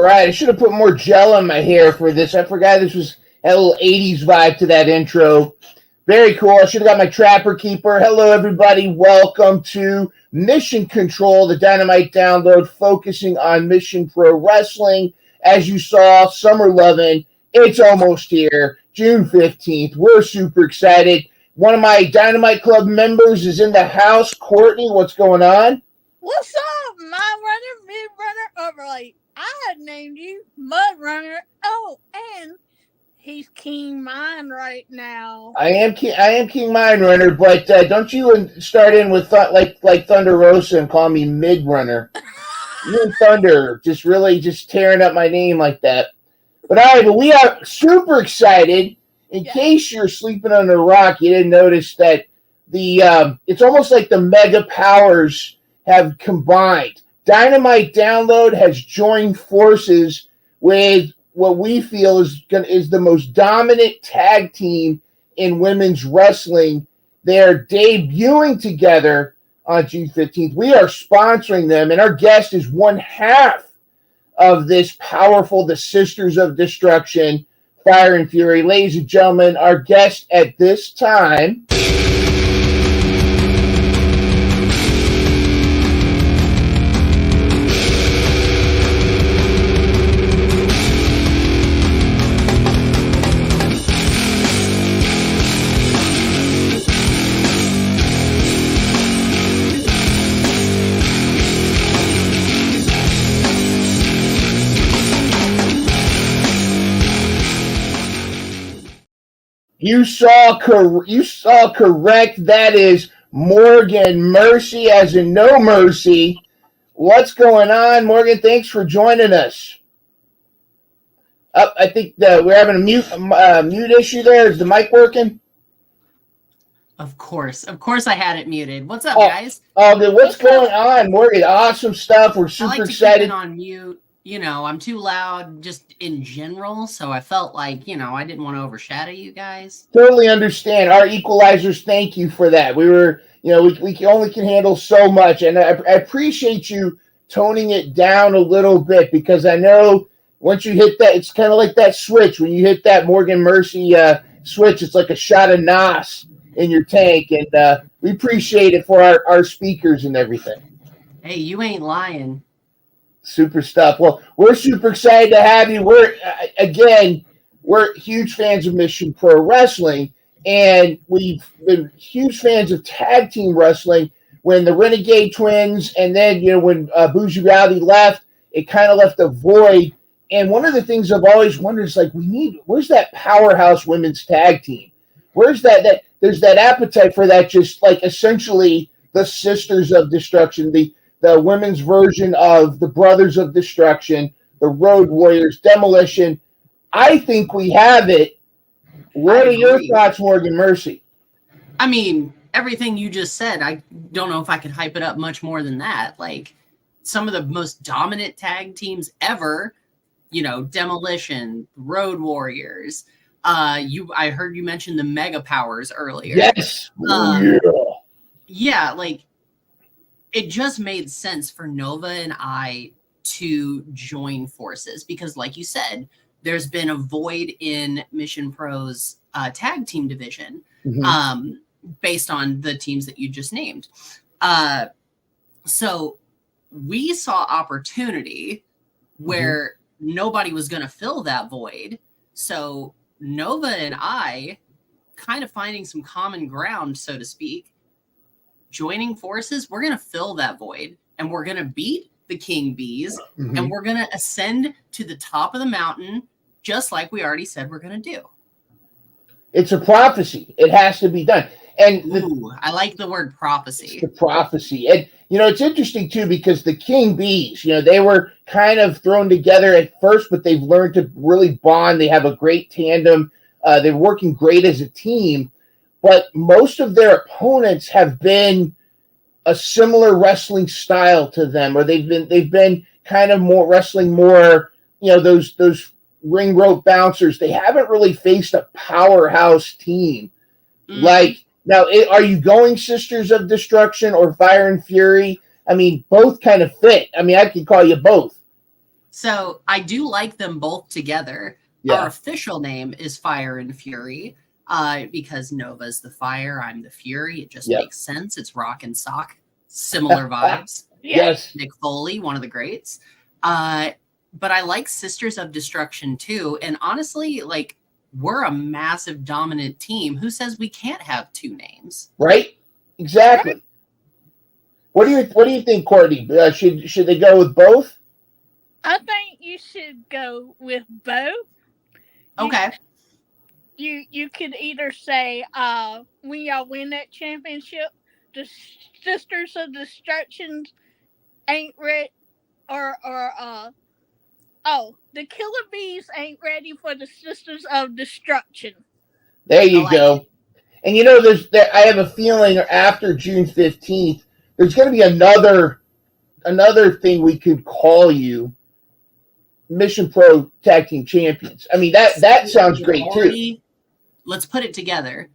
right. I should have put more gel in my hair for this. I forgot this had a little 80s vibe to that intro. Very cool. I should have got my Trapper Keeper. Hello, everybody. Welcome to Mission Control, the Dynamite download focusing on Mission Pro Wrestling. As you saw, Summer Lovin', it's almost here, June 15th. We're super excited. One of my Dynamite Club members is in the house. Courtney, what's going on? What's up, my runner, mid runner, overlay? I had named you Mud Runner. Oh, and he's King Mine right now. I am King Mine Runner, but don't you start in with like Thunder Rosa and call me Mid Runner. You and Thunder just tearing up my name like that. But all right, but we are super excited. In case you're sleeping under a rock, you didn't notice that it's almost like the mega powers have combined. Dynamite Download has joined forces with what we feel is the most dominant tag team in women's wrestling. They're debuting together on June 15th. We are sponsoring them, and our guest is one half of this powerful, the Sisters of Destruction, Fire and Fury. Ladies and gentlemen, our guest at this time... You saw correct. That is Morgan Mercy, as in No Mercy. What's going on, Morgan? Thanks for joining us. I think we're having a mute issue there. Is the mic working? Of course I had it muted. What's up, guys? What's going on, Morgan? Awesome stuff. We're super excited. Keep it on mute. You know, I'm too loud just in general, so I felt like, I didn't want to overshadow you guys. Totally understand. Our equalizers, thank you for that. We were, we only can handle so much, and I appreciate you toning it down a little bit, because I know once you hit that, it's kind of like that switch. When you hit that Morgan Mercy switch, it's like a shot of NOS in your tank, and we appreciate it for our speakers and everything. Hey, you ain't lying. Super stuff. Well, we're super excited to have you. We're huge fans of Mission Pro Wrestling, and we've been huge fans of tag team wrestling. When the Renegade Twins, and then when Bougie Rowdy left, it kind of left a void. And one of the things I've always wondered is where's that powerhouse women's tag team? Where's that there's that appetite for that, just like essentially the Sisters of Destruction, the women's version of the Brothers of Destruction, the Road Warriors, Demolition. I think we have it. What are your thoughts, Morgan Mercy? I mean, everything you just said, I don't know if I could hype it up much more than that. Like, some of the most dominant tag teams ever, Demolition, Road Warriors. I heard you mention the Mega Powers earlier. Yes. Yeah, like, it just made sense for Nova and I to join forces because, like you said, there's been a void in Mission Pro's tag team division based on the teams that you just named. So we saw opportunity where nobody was going to fill that void. So Nova and I, kind of finding some common ground, so to speak, joining forces, we're going to fill that void, and we're going to beat the King Bees, and we're going to ascend to the top of the mountain, just like we already said we're going to do. It's a prophecy. It has to be done. And I like the word prophecy. It's the prophecy. And, it's interesting, too, because the King Bees, they were kind of thrown together at first, but they've learned to really bond. They have a great tandem. They're working great as a team. But most of their opponents have been a similar wrestling style to them, or they've been kind of more wrestling more, those ring rope bouncers. They haven't really faced a powerhouse team. Like, now, are you going Sisters of Destruction or Fire and Fury? I mean, both kind of fit. I mean, I could call you both. So I do like them both together. Yeah. Our official name is Fire and Fury because Nova's the fire, I'm the fury. It just makes sense. It's rock and sock, similar vibes. Yes. Nick Foley, one of the greats. But I like Sisters of Destruction too. And honestly, like, we're a massive dominant team. Who says we can't have two names? Right? Exactly. Right. What do you think, Courtney? Should they go with both? I think you should go with both. Okay. You could either say, when y'all win that championship, the Sisters of Destruction ain't ready, or the Killer Bees ain't ready for the Sisters of Destruction. There you go. And I have a feeling after June 15th, there's going to be another thing we could call you, Mission Pro Tag Team Champions. I mean, that sounds great too. Let's put it together.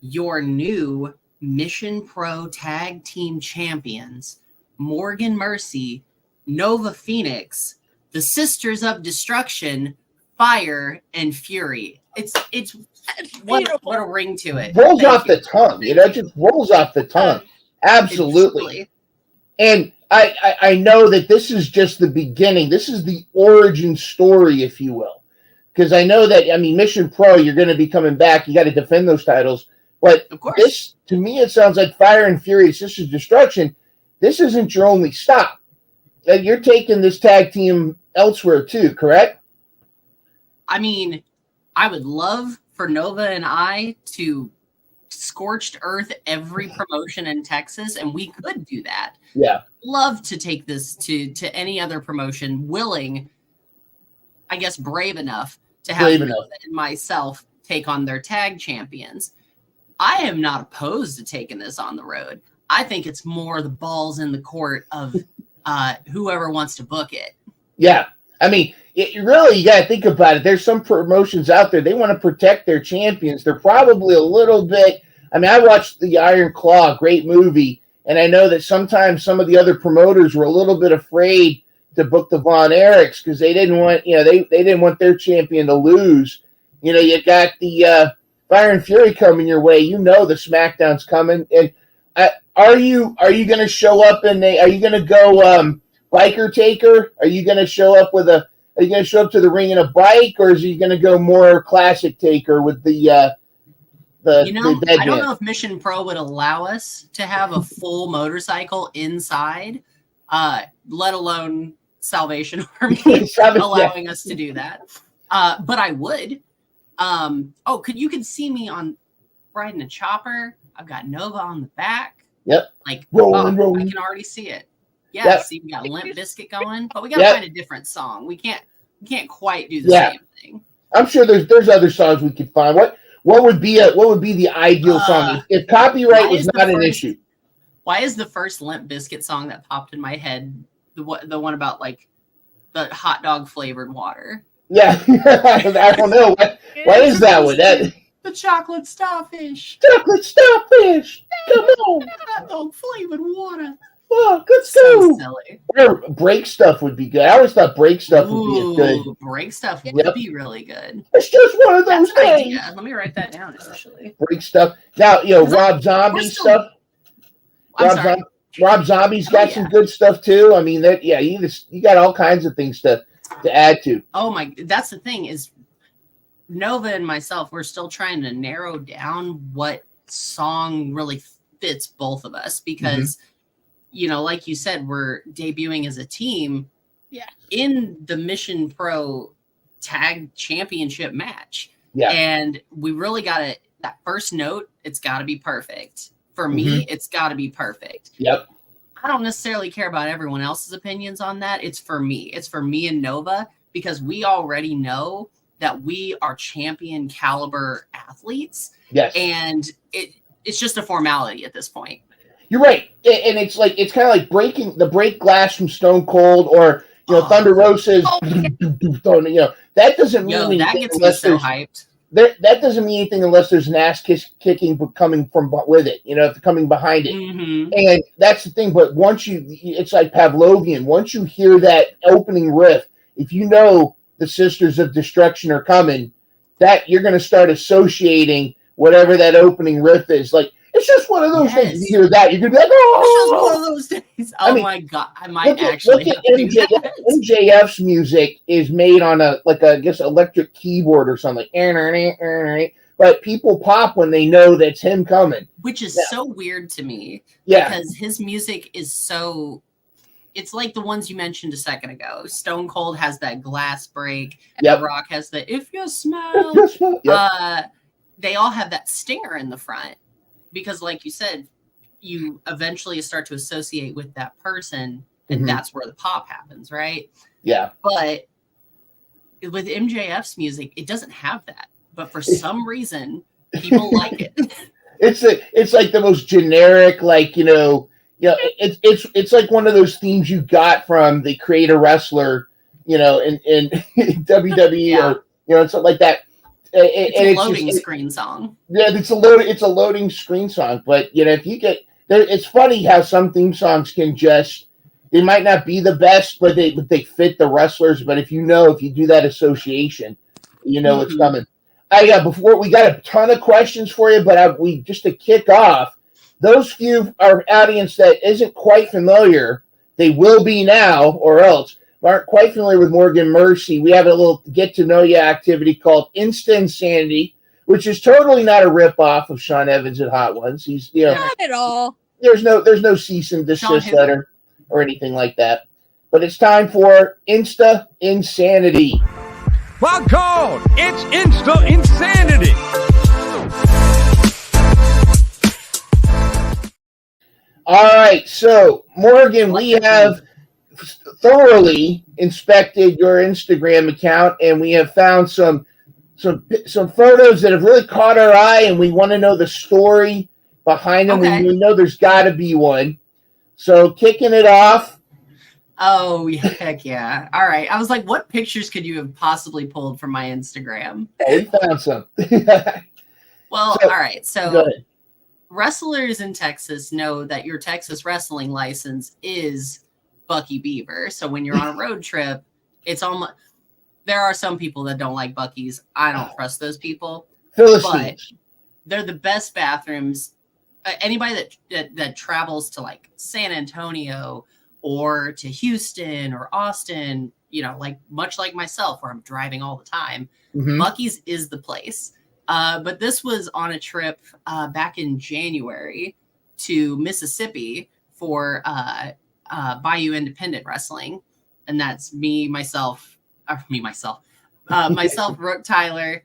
Your new Mission Pro Tag Team Champions, Morgan Mercy, Nova Phoenix, the Sisters of Destruction, Fire and Fury. It's what a ring to it. Rolls off the tongue. It just rolls off the tongue. Absolutely. And I know that this is just the beginning. This is the origin story, if you will. Because I know that, I mean, Mission Pro, you're going to be coming back. You got to defend those titles. But this, to me, it sounds like Fire and Fury, Sisters of Destruction. This isn't your only stop. You're taking this tag team elsewhere too, correct? I mean, I would love for Nova and I to scorched earth every promotion in Texas, and we could do that. Yeah. Love to take this to any other promotion, willing, I guess, brave enough to have Nova and myself take on their tag champions. I am not opposed to taking this on the road. I think it's more the balls in the court of whoever wants to book it. Yeah. I mean, you got to think about it. There's some promotions out there. They want to protect their champions. They're probably a little bit. I mean, I watched the Iron Claw, great movie, and I know that sometimes some of the other promoters were a little bit afraid to book the Von Erichs because they didn't want, they didn't want their champion to lose. You got the Fire and Fury coming your way. The SmackDown's coming, and are you going to show up are you going to go biker taker? Are you going to show up are you going to show up to the ring in a bike, or is he going to go more classic taker with the I don't know if Mission Pro would allow us to have a full motorcycle inside, let alone Salvation Army allowing us to do that. But I would. You could see me on riding a chopper. I've got Nova on the back. Yep. Like rolling. I can already see it. Yeah. See, we got Limp Bizkit going, but we got to find a different song. We can't quite do the same thing. I'm sure there's other songs we could find. What would be the ideal song if copyright was not an issue? Why is the first Limp Bizkit song that popped in my head the one about like the hot dog flavored water? Yeah, I don't know. Why is that one? The chocolate starfish. Chocolate starfish. Come on. Hot dog flavored water. Oh, let's go. Silly. Or break stuff would be good. I always thought break stuff would be good. Break stuff would be really good. It's just one of those things. Let me write that down, actually. Break stuff. Now, Rob Zombie stuff. Rob Zombie's got some good stuff too. I mean, you got all kinds of things to add to. Oh my, that's the thing is, Nova and myself, we're still trying to narrow down what song really fits both of us because, like you said, we're debuting as a team in the Mission Pro Tag Championship match. Yeah. And we really got to, that first note, it's got to be perfect. For me, it's got to be perfect. Yep. I don't necessarily care about everyone else's opinions on that. It's for me. It's for me and Nova because we already know that we are champion caliber athletes. Yes. And it's just a formality at this point. You're right. And it's kind of like break glass from Stone Cold or, Thunder Rosa's, that doesn't mean anything. That gets me so hyped. That doesn't mean anything unless there's an ass kicking coming from with it, coming behind it. And that's the thing. But once it's like Pavlovian. Once you hear that opening riff, if you know the Sisters of Destruction are coming, that you're going to start associating whatever that opening riff is. Like, it's just one of those things. If you hear that, you're going to be like, it's just one of those days. Oh, I mean, my God. I might actually look at MJF's music is made on I guess, electric keyboard or something. But people pop when they know that's him coming. Which is so weird to me. Yeah. Because his music is so... It's like the ones you mentioned a second ago. Stone Cold has that glass break. And The Rock has the if you smell. Yep. They all have that stinger in the front. Because like you said, you eventually start to associate with that person. And that's where the pop happens, right? Yeah. But with MJF's music, it doesn't have that. But for some reason, people like it. It's like the most generic, like, it's like one of those themes you got from the Create a Wrestler, in WWE or something like that. It's a loading screen song. Yeah, it's a loading screen song. But if you get there, it's funny how some theme songs can they might not be the best, but they fit the wrestlers. But if you do that association, it's coming. Before we got a ton of questions for you, but we just to kick off, those few our audience that isn't quite familiar, they will be now or else aren't quite familiar with Morgan Mercy. We have a little get to know you activity called Insta Insanity, which is totally not a ripoff of Sean Evans and Hot Ones. He's not at all. There's no cease and desist letter or anything like that. But it's time for Insta Insanity. Well, called, it's Insta Insanity. All right, so Morgan, we have thoroughly inspected your Instagram account, and we have found some photos that have really caught our eye, and we want to know the story behind them. Okay. We know there's got to be one. So kicking it off. Oh, heck yeah. All right. I was like, what pictures could you have possibly pulled from my Instagram? We found some. Well, all right. So wrestlers in Texas know that your Texas wrestling license is Bucky Beaver. So when you're on a road trip, it's almost... There are some people that don't like Buc-ee's. I don't trust those people. But they're the best bathrooms. Anybody that travels to like San Antonio or to Houston or Austin, much like myself, where I'm driving all the time, Buc-ee's is the place. But this was on a trip back in January to Mississippi for Bayou Independent Wrestling. And that's myself, Brooke Tyler,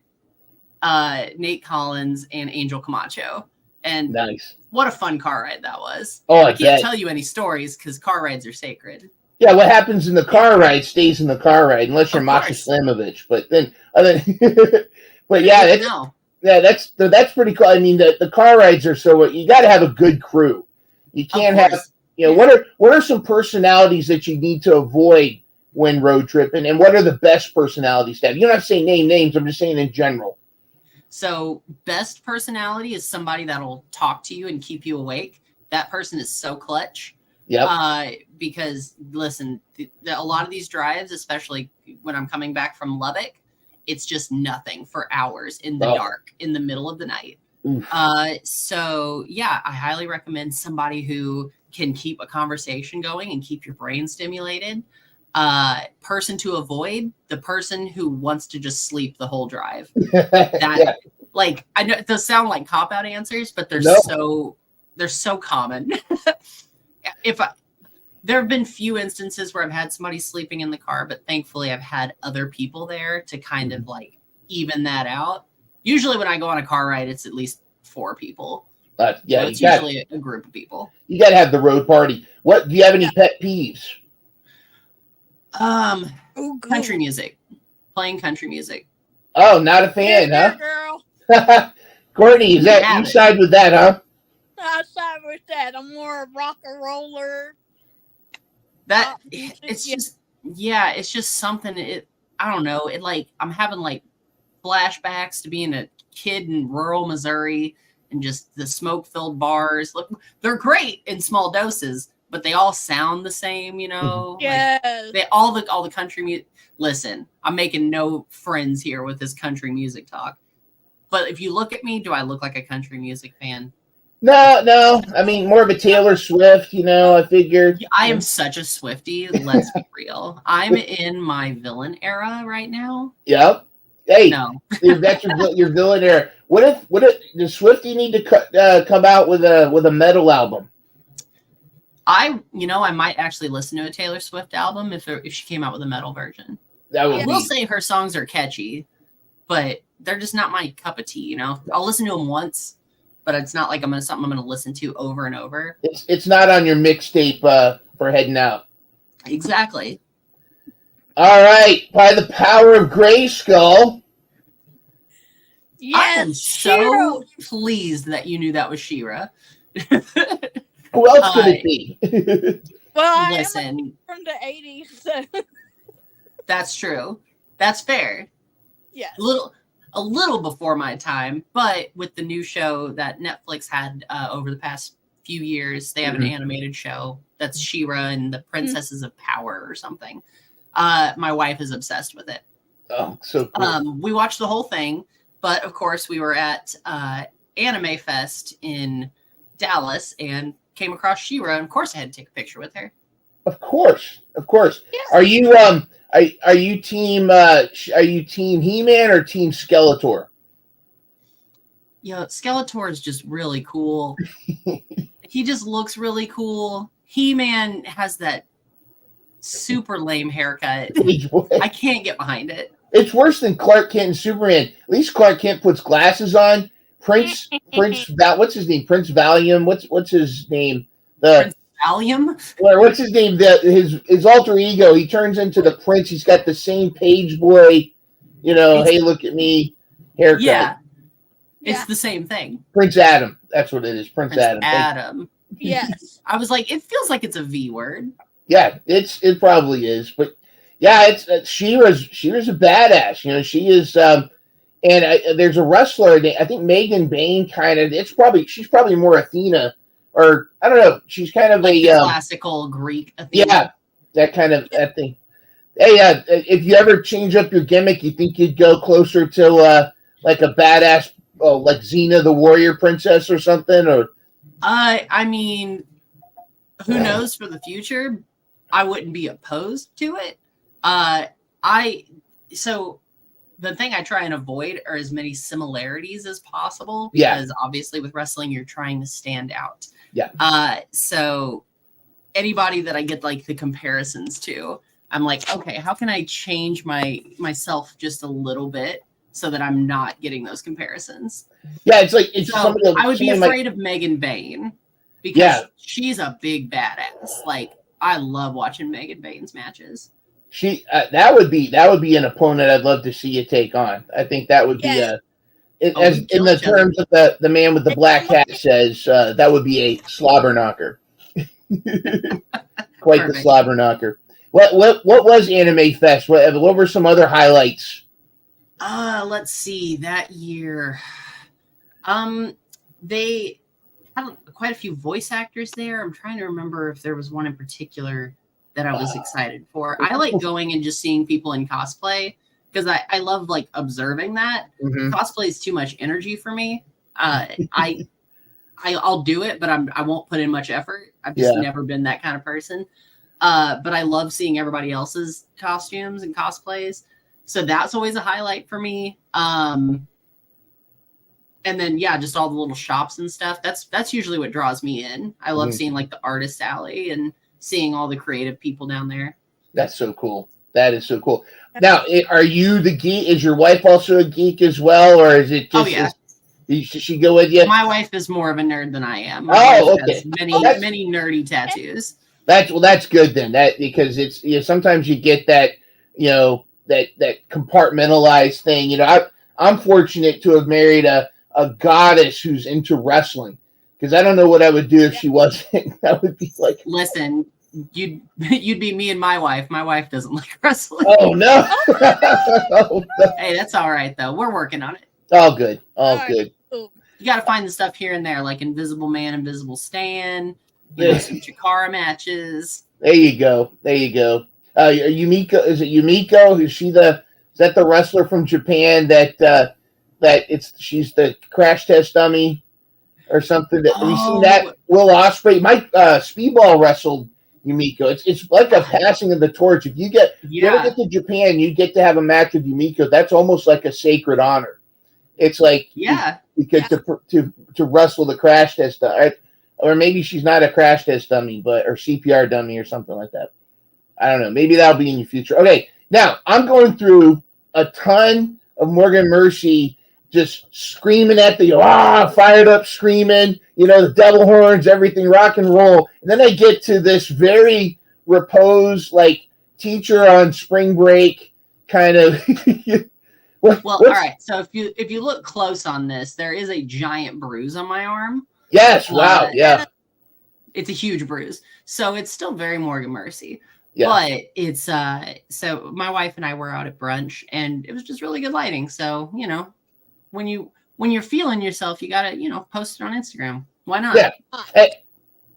Nate Collins, and Angel Camacho. And nice. What a fun car ride that was. Oh, I can't tell you any stories because car rides are sacred. Yeah, what happens in the car ride stays in the car ride, unless you're Masha Slamovich. But but that's pretty cool. I mean, the car rides are so you got to have a good crew. You can't have what are some personalities that you need to avoid when road tripping, and what are the best personalities to have? You don't have to say names. I'm just saying in general. So best personality is somebody that'll talk to you and keep you awake. That person is so clutch. Yeah. Because listen, a lot of these drives, especially when I'm coming back from Lubbock, it's just nothing for hours in the dark, in the middle of the night. So yeah, I highly recommend somebody who can keep a conversation going and keep your brain stimulated. Person to avoid, the person who wants to just sleep the whole drive. Like, I know those sound like cop-out answers, but they're so common. There have been few instances where I've had somebody sleeping in the car, but thankfully I've had other people there to kind of like even that out. Usually when I go on a car ride, it's at least 4 people. So it's usually a group of people. You got to have the road party. What do you have any pet peeves? Country music. Playing country music. Oh, not a fan, huh? Girl. Courtney, is that you side with that, huh? I side with that. I'm more a rock and roller. It's just something. I don't know. I'm having like flashbacks to being a kid in rural Missouri and just the smoke-filled bars. Look, they're great in small doses, but they all sound the same, you know? Yes. Like they all the country music. Listen, I'm making no friends here with this country music talk. But if you look at me, do I look like a country music fan? No. I mean, more of a Taylor Swift, you know, I figured. I am such a Swiftie. Let's be real. I'm in my villain era right now. Yep. Hey, No. that's your villain era. What if does Swiftie need to come out with a metal album? I might actually listen to a Taylor Swift album if she came out with a metal version. That would I will say her songs are catchy, but they're just not my cup of tea, you know? I'll listen to them once, but it's not like something I'm going to listen to over and over. It's not on your mixtape for heading out. Exactly. All right, by the power of Grayskull. Yes, I am so pleased that you knew that was She-Ra. Who else could it be? Well, Listen, I'm from the 80s, so that's true. That's fair. yes. A little before my time, but with the new show that Netflix had over the past few years, they have an animated show that's She-Ra and the Princesses of Power or something. My wife is obsessed with it. Oh, so cool. We watched the whole thing, but of course we were at Anime Fest in Dallas and came across She-Ra, and of course I had to take a picture with her. Of course. Yes. Are you team He-Man or team Skeletor? Skeletor is just really cool. He just looks really cool. He-Man has that super lame haircut. I can't get behind it. It's worse than Clark Kent and Superman. At least Clark Kent puts glasses on. What's his name? Prince Valium. What's his name? Prince Valium? What's his name? His alter ego. He turns into the prince. He's got the same page boy, hey, look at me haircut. Yeah. It's the same thing. Prince Adam. That's what it is. Prince Adam. Adam. Yes. I was like, it feels like it's a V word. Yeah, it probably is. But yeah, it's She-Ra's a badass. She is. And there's a wrestler. I think Megan Bain she's probably more Athena, or I don't know. She's kind of like a classical Greek Athena. Yeah, that thing. Hey, if you ever change up your gimmick, you think you'd go closer to like a badass, like Xena the Warrior Princess or something? Or I mean, who knows for the future? I wouldn't be opposed to it. So the thing I try and avoid are as many similarities as possible, because obviously with wrestling, you're trying to stand out. Yeah. So anybody that I get like the comparisons to, I'm like, okay, how can I change myself just a little bit so that I'm not getting those comparisons? Yeah, it's so I would be afraid of Megan Bain because she's a big badass. Like, I love watching Megan Bain's matches. She that would be an opponent I'd love to see you take on. I think that would be in the terms of the man with the black hat says, that would be a slobber knocker. Quite Perfect. The slobber knocker. What was Anime Fest? What were some other highlights? Let's see. That year, they had quite a few voice actors there. I'm trying to remember if there was one in particular that I was excited for. I like going and just seeing people in cosplay because I love like observing that. Cosplay is too much energy for me. I'll do it, but I won't put in much effort. I've just never been that kind of person. But I love seeing everybody else's costumes and cosplays. So that's always a highlight for me. And then, just all the little shops and stuff. That's usually what draws me in. I love seeing like the artist alley and seeing all the creative people down there. That's so cool. That is so cool. Now, are you the geek? Is your wife also a geek as well? Or is it just, should she go with you? My wife is more of a nerd than I am. My wife has many nerdy tattoos. That's good then. Because it's, sometimes you get that, that compartmentalized thing. I'm fortunate to have married a goddess who's into wrestling. Because I don't know what I would do if she wasn't. That would be like, listen, you'd be me and my wife. My wife doesn't like wrestling. Oh no. Oh, no. Hey, that's all right though. We're working on it. All good. All good. You got to find the stuff here and there, like Invisible Man, Invisible Stan. some Chikara matches. There you go. Yumiko, is it Yumiko? Is that the wrestler from Japan that she's the crash test dummy or something? Have you seen that? Will Ospreay, Mike Speedball wrestled Yumiko. It's like a passing of the torch. If you ever get to Japan, you get to have a match with Yumiko. That's almost like a sacred honor. It's like because to wrestle the crash test, or maybe she's not a crash test dummy, or CPR dummy or something like that. I don't know. Maybe that'll be in the future. Okay, now I'm going through a ton of Morgan Mercy just screaming at fired up screaming, the devil horns, everything, rock and roll. And then I get to this very reposed, like teacher on spring break kind of. All right. So if you look close on this, there is a giant bruise on my arm. Yes. Wow. Yeah. It's a huge bruise. So it's still very Morgan Mercy. Yeah. But it's so my wife and I were out at brunch and it was just really good lighting. So, when you're feeling yourself, you gotta, post it on Instagram. Why not? Yeah.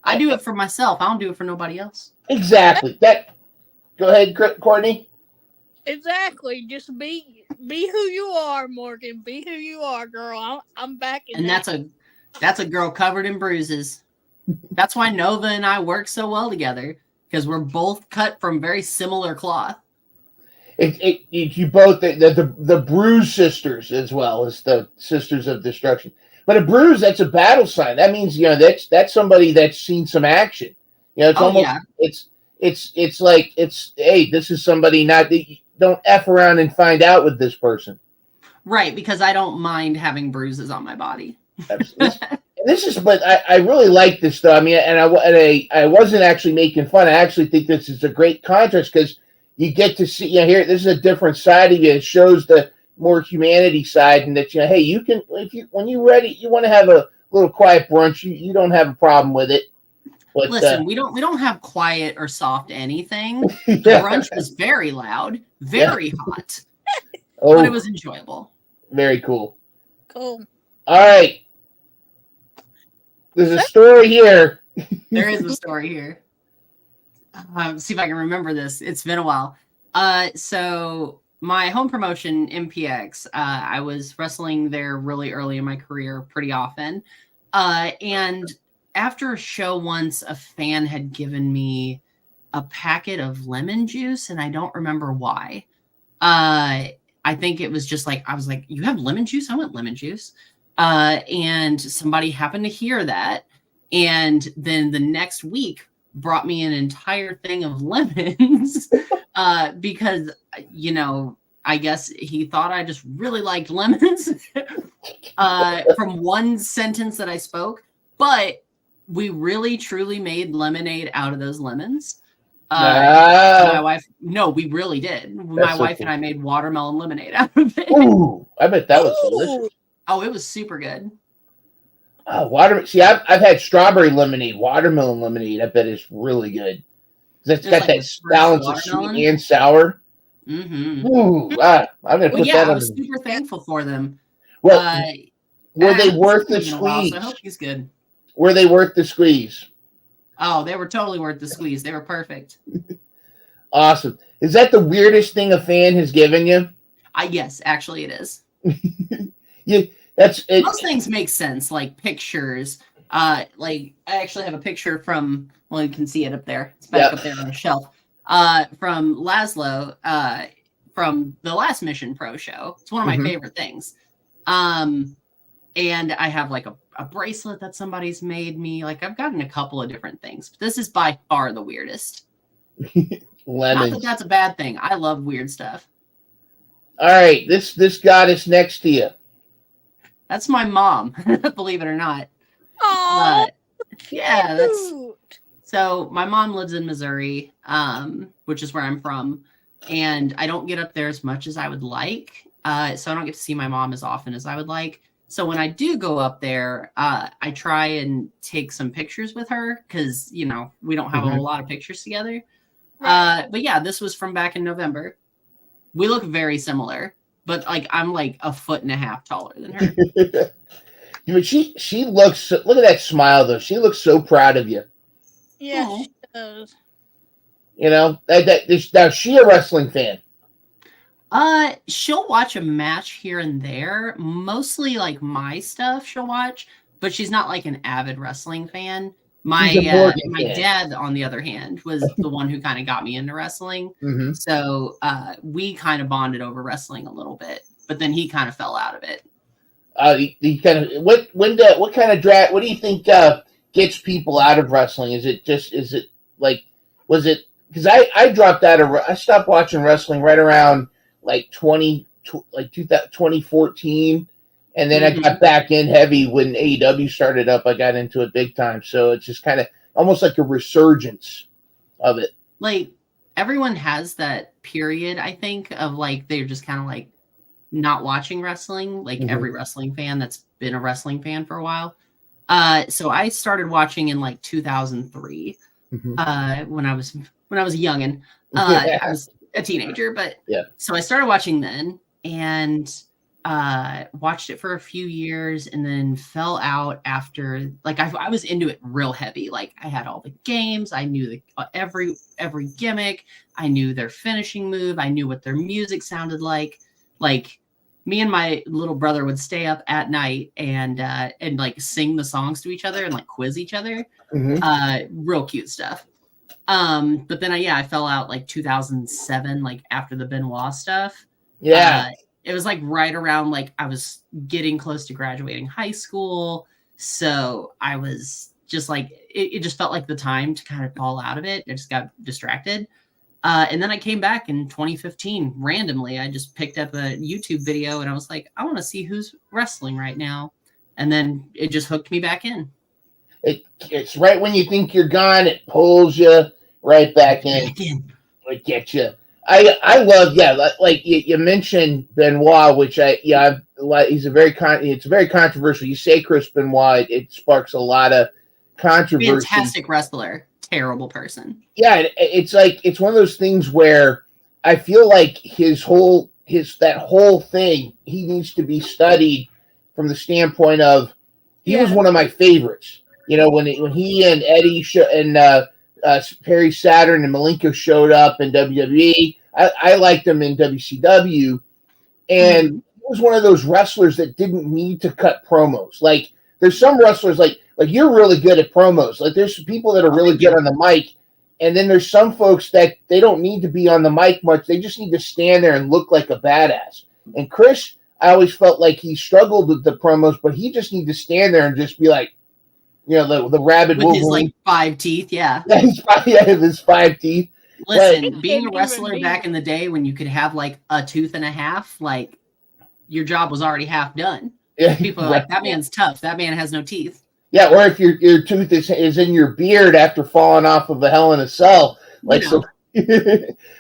I do it for myself. I don't do it for nobody else. Exactly. Go ahead, Courtney. Exactly. Just be who you are, Morgan. Be who you are, girl. I'm back in. And that's a girl covered in bruises. That's why Nova and I work so well together, because we're both cut from very similar cloth. You both the Bruise Sisters as well as the Sisters of Destruction. But a bruise, that's a battle sign. That means that's somebody that's seen some action. It's almost it's like hey, this is somebody don't F around and find out with this person. Right, because I don't mind having bruises on my body. But I really like this though. I mean, and I wasn't actually making fun. I actually think this is a great contrast because you get to see, here, this is a different side of you. It shows the more humanity side, and that, hey, you can, when you're ready, you want to have a little quiet brunch, you don't have a problem with it. But, listen, we don't have quiet or soft anything. The brunch was very loud, very hot, but it was enjoyable. Very cool. Cool. All right. There's a story here. There is a story here. See if I can remember this. It's been a while. So my home promotion, MPX, I was wrestling there really early in my career pretty often. And after a show once, a fan had given me a packet of lemon juice, and I don't remember why. I think it was just I was like, you have lemon juice? I want lemon juice. And somebody happened to hear that. And then the next week brought me an entire thing of lemons because, I guess he thought I just really liked lemons from one sentence that I spoke. But we really, truly made lemonade out of those lemons. My wife, no, we really did. My wife and I made watermelon lemonade out of it. Ooh, I bet that was delicious. Oh, it was super good. See, I've had strawberry lemonade, watermelon lemonade. I bet it's really good. It's got that balance of sweet and sour. Mm-hmm. Ooh, I'm gonna put that on. I was super thankful for them. Well, were they worth the squeeze? So I hope he's good. Were they worth the squeeze? Oh, they were totally worth the squeeze. They were perfect. Awesome. Is that the weirdest thing a fan has given you? Yes, actually, it is. Most things make sense, like pictures. I actually have a picture from, well, you can see it up there. It's back up there on the shelf. From Laszlo, from the last Mission Pro show. It's one of my favorite things. And I have a bracelet that somebody's made me. I've gotten a couple of different things. But this is by far the weirdest. Lemons. Not that that's a bad thing. I love weird stuff. All right, this goddess next to you. That's my mom, believe it or not. Oh, yeah, that's so. My mom lives in Missouri, which is where I'm from, and I don't get up there as much as I would like. So I don't get to see my mom as often as I would like. So when I do go up there, I try and take some pictures with her because we don't have a whole lot of pictures together. But yeah, this was from back in November. We look very similar. But I'm a foot and a half taller than her. She looks. Look at that smile though. She looks so proud of you. Yes, Oh. she does. You know, now is she a wrestling fan? She'll watch a match here and there. Mostly like my stuff she'll watch, but she's not like an avid wrestling fan. She's a Morgan My fan. dad, on the other hand, was the one who kind of got me into wrestling. Mm-hmm. So we kind of bonded over wrestling a little bit, but then he kind of fell out of it. He kind of what kind of drag? What do you think gets people out of wrestling? Is it was it because I dropped out of I stopped watching wrestling right around like 2014, and then I got back in heavy when AEW started up. I got into it big time, so it's just kind of almost like a resurgence of it. Like everyone has that period, I think, of like they're just kind of like not watching wrestling, like every wrestling fan that's been a wrestling fan for a while. So I started watching in like 2003 when I was a youngin'. I was a teenager, but yeah. So I started watching then and watched it for a few years and then fell out after. Like I was into it real heavy. Like I had all the games, I knew every gimmick, I knew their finishing move, I knew what their music sounded like. Like me and my little brother would stay up at night and like sing the songs to each other and like quiz each other. Real cute stuff. But then I fell out like 2007, like after the Benoit stuff. Yeah. It was like right around like I was getting close to graduating high school. So I was just like, it just felt like the time to kind of fall out of it. I just got distracted. And then I came back in 2015 randomly. I just picked up a YouTube video and I was like, I want to see who's wrestling right now. And then it just hooked me back in. It's right when you think you're gone, it pulls you right back in. It gets you. I love, like you mentioned Benoit, which he's it's very controversial. You say Chris Benoit, it sparks a lot of controversy. Fantastic wrestler, terrible person. Yeah, it's like it's one of those things where I feel like that whole thing, he needs to be studied from the standpoint of he was one of my favorites. You know, when he and Eddie and Perry Saturn and Malenko showed up in WWE, I liked him in WCW, and he was one of those wrestlers that didn't need to cut promos. Like there's some wrestlers like you're really good at promos. Like there's people that are really good on the mic, and then there's some folks that they don't need to be on the mic much. They just need to stand there and look like a badass. And Chris, I always felt like he struggled with the promos, but he just needed to stand there and just be like, you know, the rabid with Wolverine. His like 5 teeth, yeah. His 5 teeth. Listen, being a wrestler back in the day when you could have like a tooth and a half, like your job was already half done. Yeah, people are like, that man's tough. That man has no teeth. Yeah, or if your tooth is in your beard after falling off of a Hell in a Cell, like so. But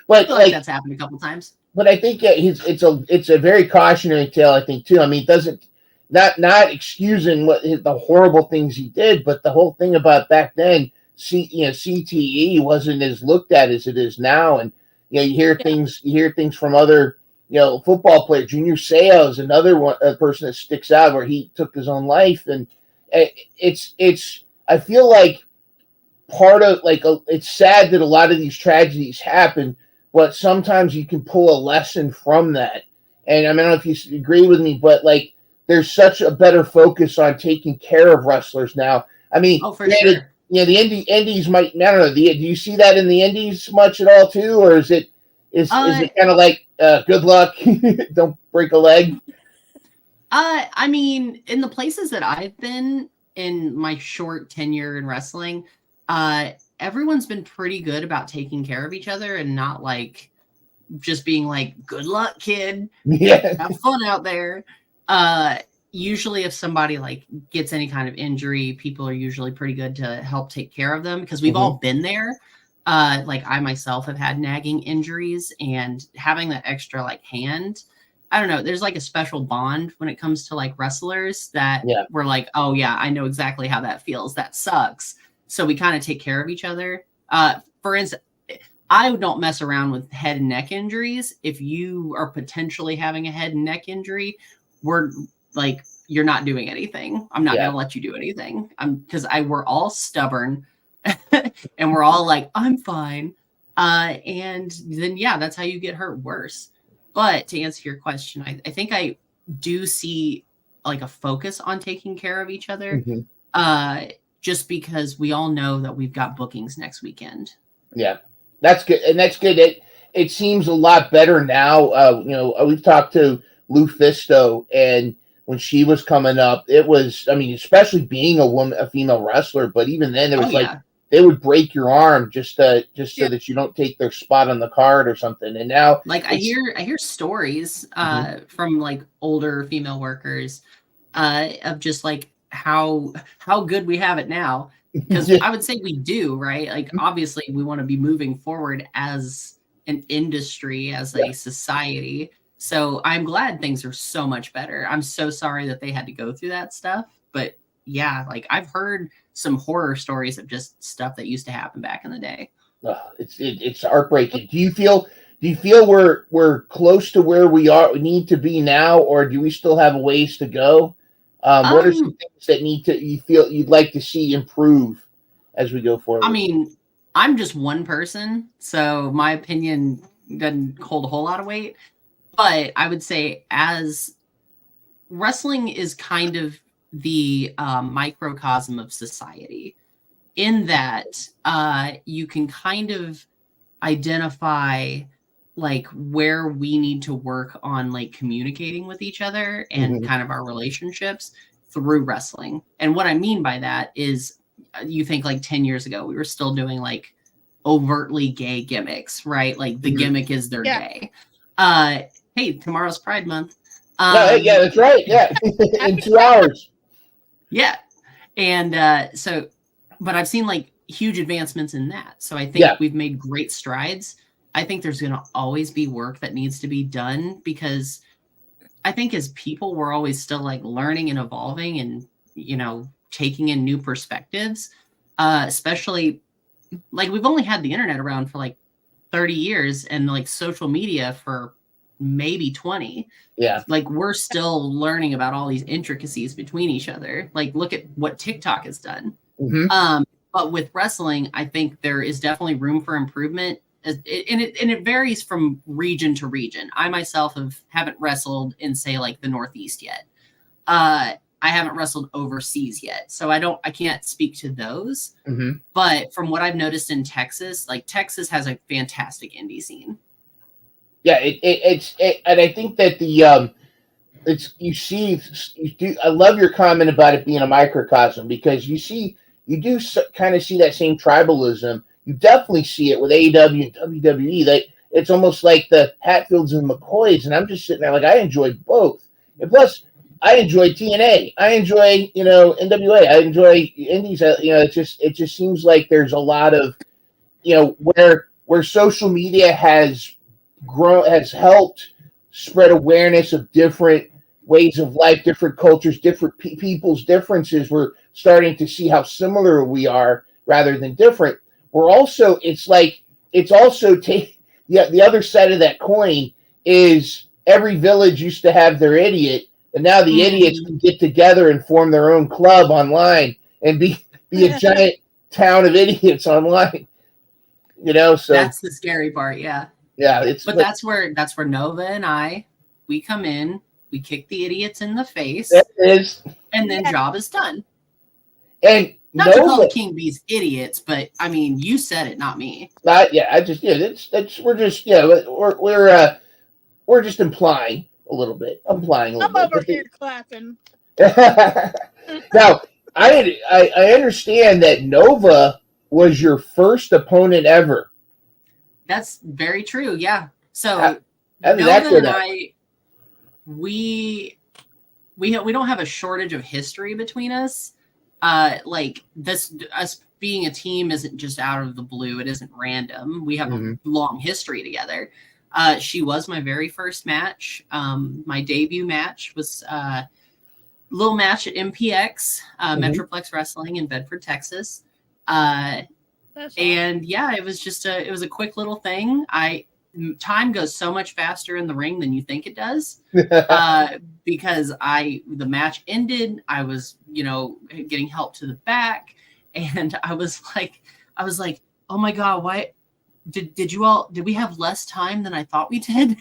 I feel like that's happened a couple times. But I think it's a very cautionary tale. I think too. I mean, it doesn't not excusing the horrible things he did, but the whole thing about back then, CTE wasn't as looked at as it is now, and you hear things from other football players. Junior Seau is another a person that sticks out where he took his own life, and it's I feel like part of it's sad that a lot of these tragedies happen, but sometimes you can pull a lesson from that. And I don't know if you agree with me, but like there's such a better focus on taking care of wrestlers now. I mean, for sure. The indies might, I don't know. Do you see that in the indies much at all too, or is it kind of like good luck, don't break a leg? I mean, in the places that I've been in my short tenure in wrestling, everyone's been pretty good about taking care of each other and not like just being like, good luck, kid. Yeah. Have fun out there. Usually if somebody like gets any kind of injury, people are usually pretty good to help take care of them because we've all been there. Like I myself have had nagging injuries, and having that extra like hand, I don't know, there's like a special bond when it comes to like wrestlers that we're like, oh yeah, I know exactly how that feels. That sucks. So we kind of take care of each other. For instance, I don't mess around with head and neck injuries. If you are potentially having a head and neck injury, we're like, you're not doing anything. I'm not going to let you do anything. Because we're all stubborn. and we're all like, I'm fine. And then, yeah, that's how you get hurt worse. But to answer your question, I think I do see like a focus on taking care of each other. Just because we all know that we've got bookings next weekend. Yeah, that's good. And that's good. It seems a lot better now. We've talked to Lou Fisto, and when she was coming up, it was, I mean, especially being a female wrestler, but even then it was they would break your arm just so that you don't take their spot on the card or something. And now, like, I hear stories from like older female workers of just like how good we have it now, because I would say we do, right? Like, obviously we want to be moving forward as an industry, as a society. So I'm glad things are so much better. I'm so sorry that they had to go through that stuff, but yeah, like, I've heard some horror stories of just stuff that used to happen back in the day. It's heartbreaking. Do you feel we're close to where we need to be now, or do we still have a ways to go? What are some things that you feel you'd like to see improve as we go forward? I mean, I'm just one person, so my opinion doesn't hold a whole lot of weight. But I would say, as wrestling is kind of the microcosm of society, in that you can kind of identify like where we need to work on like communicating with each other and kind of our relationships through wrestling. And what I mean by that is, you think like 10 years ago, we were still doing like overtly gay gimmicks, right? Like the gimmick is they're gay. Hey, tomorrow's Pride Month. Yeah, that's right. Yeah, in 2 hours. Yeah. And but I've seen like huge advancements in that. So I think we've made great strides. I think there's going to always be work that needs to be done, because I think as people, we're always still like learning and evolving and, taking in new perspectives, especially like we've only had the internet around for like 30 years and like social media for maybe 20. Yeah. Like, we're still learning about all these intricacies between each other. Like, look at what TikTok has done. But with wrestling, I think there is definitely room for improvement. And it varies from region to region. I myself haven't wrestled in, say, like the Northeast yet. I haven't wrestled overseas yet, so I can't speak to those. But from what I've noticed in Texas, like, Texas has a fantastic indie scene. Yeah, and I think that I love your comment about it being a microcosm, because you do kind of see that same tribalism. You definitely see it with AEW and WWE. It's almost like the Hatfields and McCoys, and I'm just sitting there like, I enjoy both. And plus, I enjoy TNA. I enjoy, NWA. I enjoy indies. It just seems like there's a lot of, where social media has helped spread awareness of different ways of life, different cultures, different people's differences. We're starting to see how similar we are rather than different. The other side of that coin is, every village used to have their idiot, and now the idiots can get together and form their own club online and be a giant town of idiots online. So that's the scary part. Yeah. Yeah, that's where Nova and we come in, we kick the idiots in the face, and then job is done. And not to call the King Bees idiots, but I mean, you said it, not me. We're just implying a little bit. I'm over here clapping. Now, I understand that Nova was your first opponent ever. That's very true. Yeah. So Nova and I, we don't have a shortage of history between us. Like this, us being a team isn't just out of the blue. It isn't random. We have a long history together. She was my very first match. My debut match was a little match at MPX, Metroplex Wrestling in Bedford, Texas. And yeah, it was a quick little thing. Time goes so much faster in the ring than you think it does. Because the match ended, I was, getting help to the back, and I was like, I was like, oh my God, why did we have less time than I thought we did?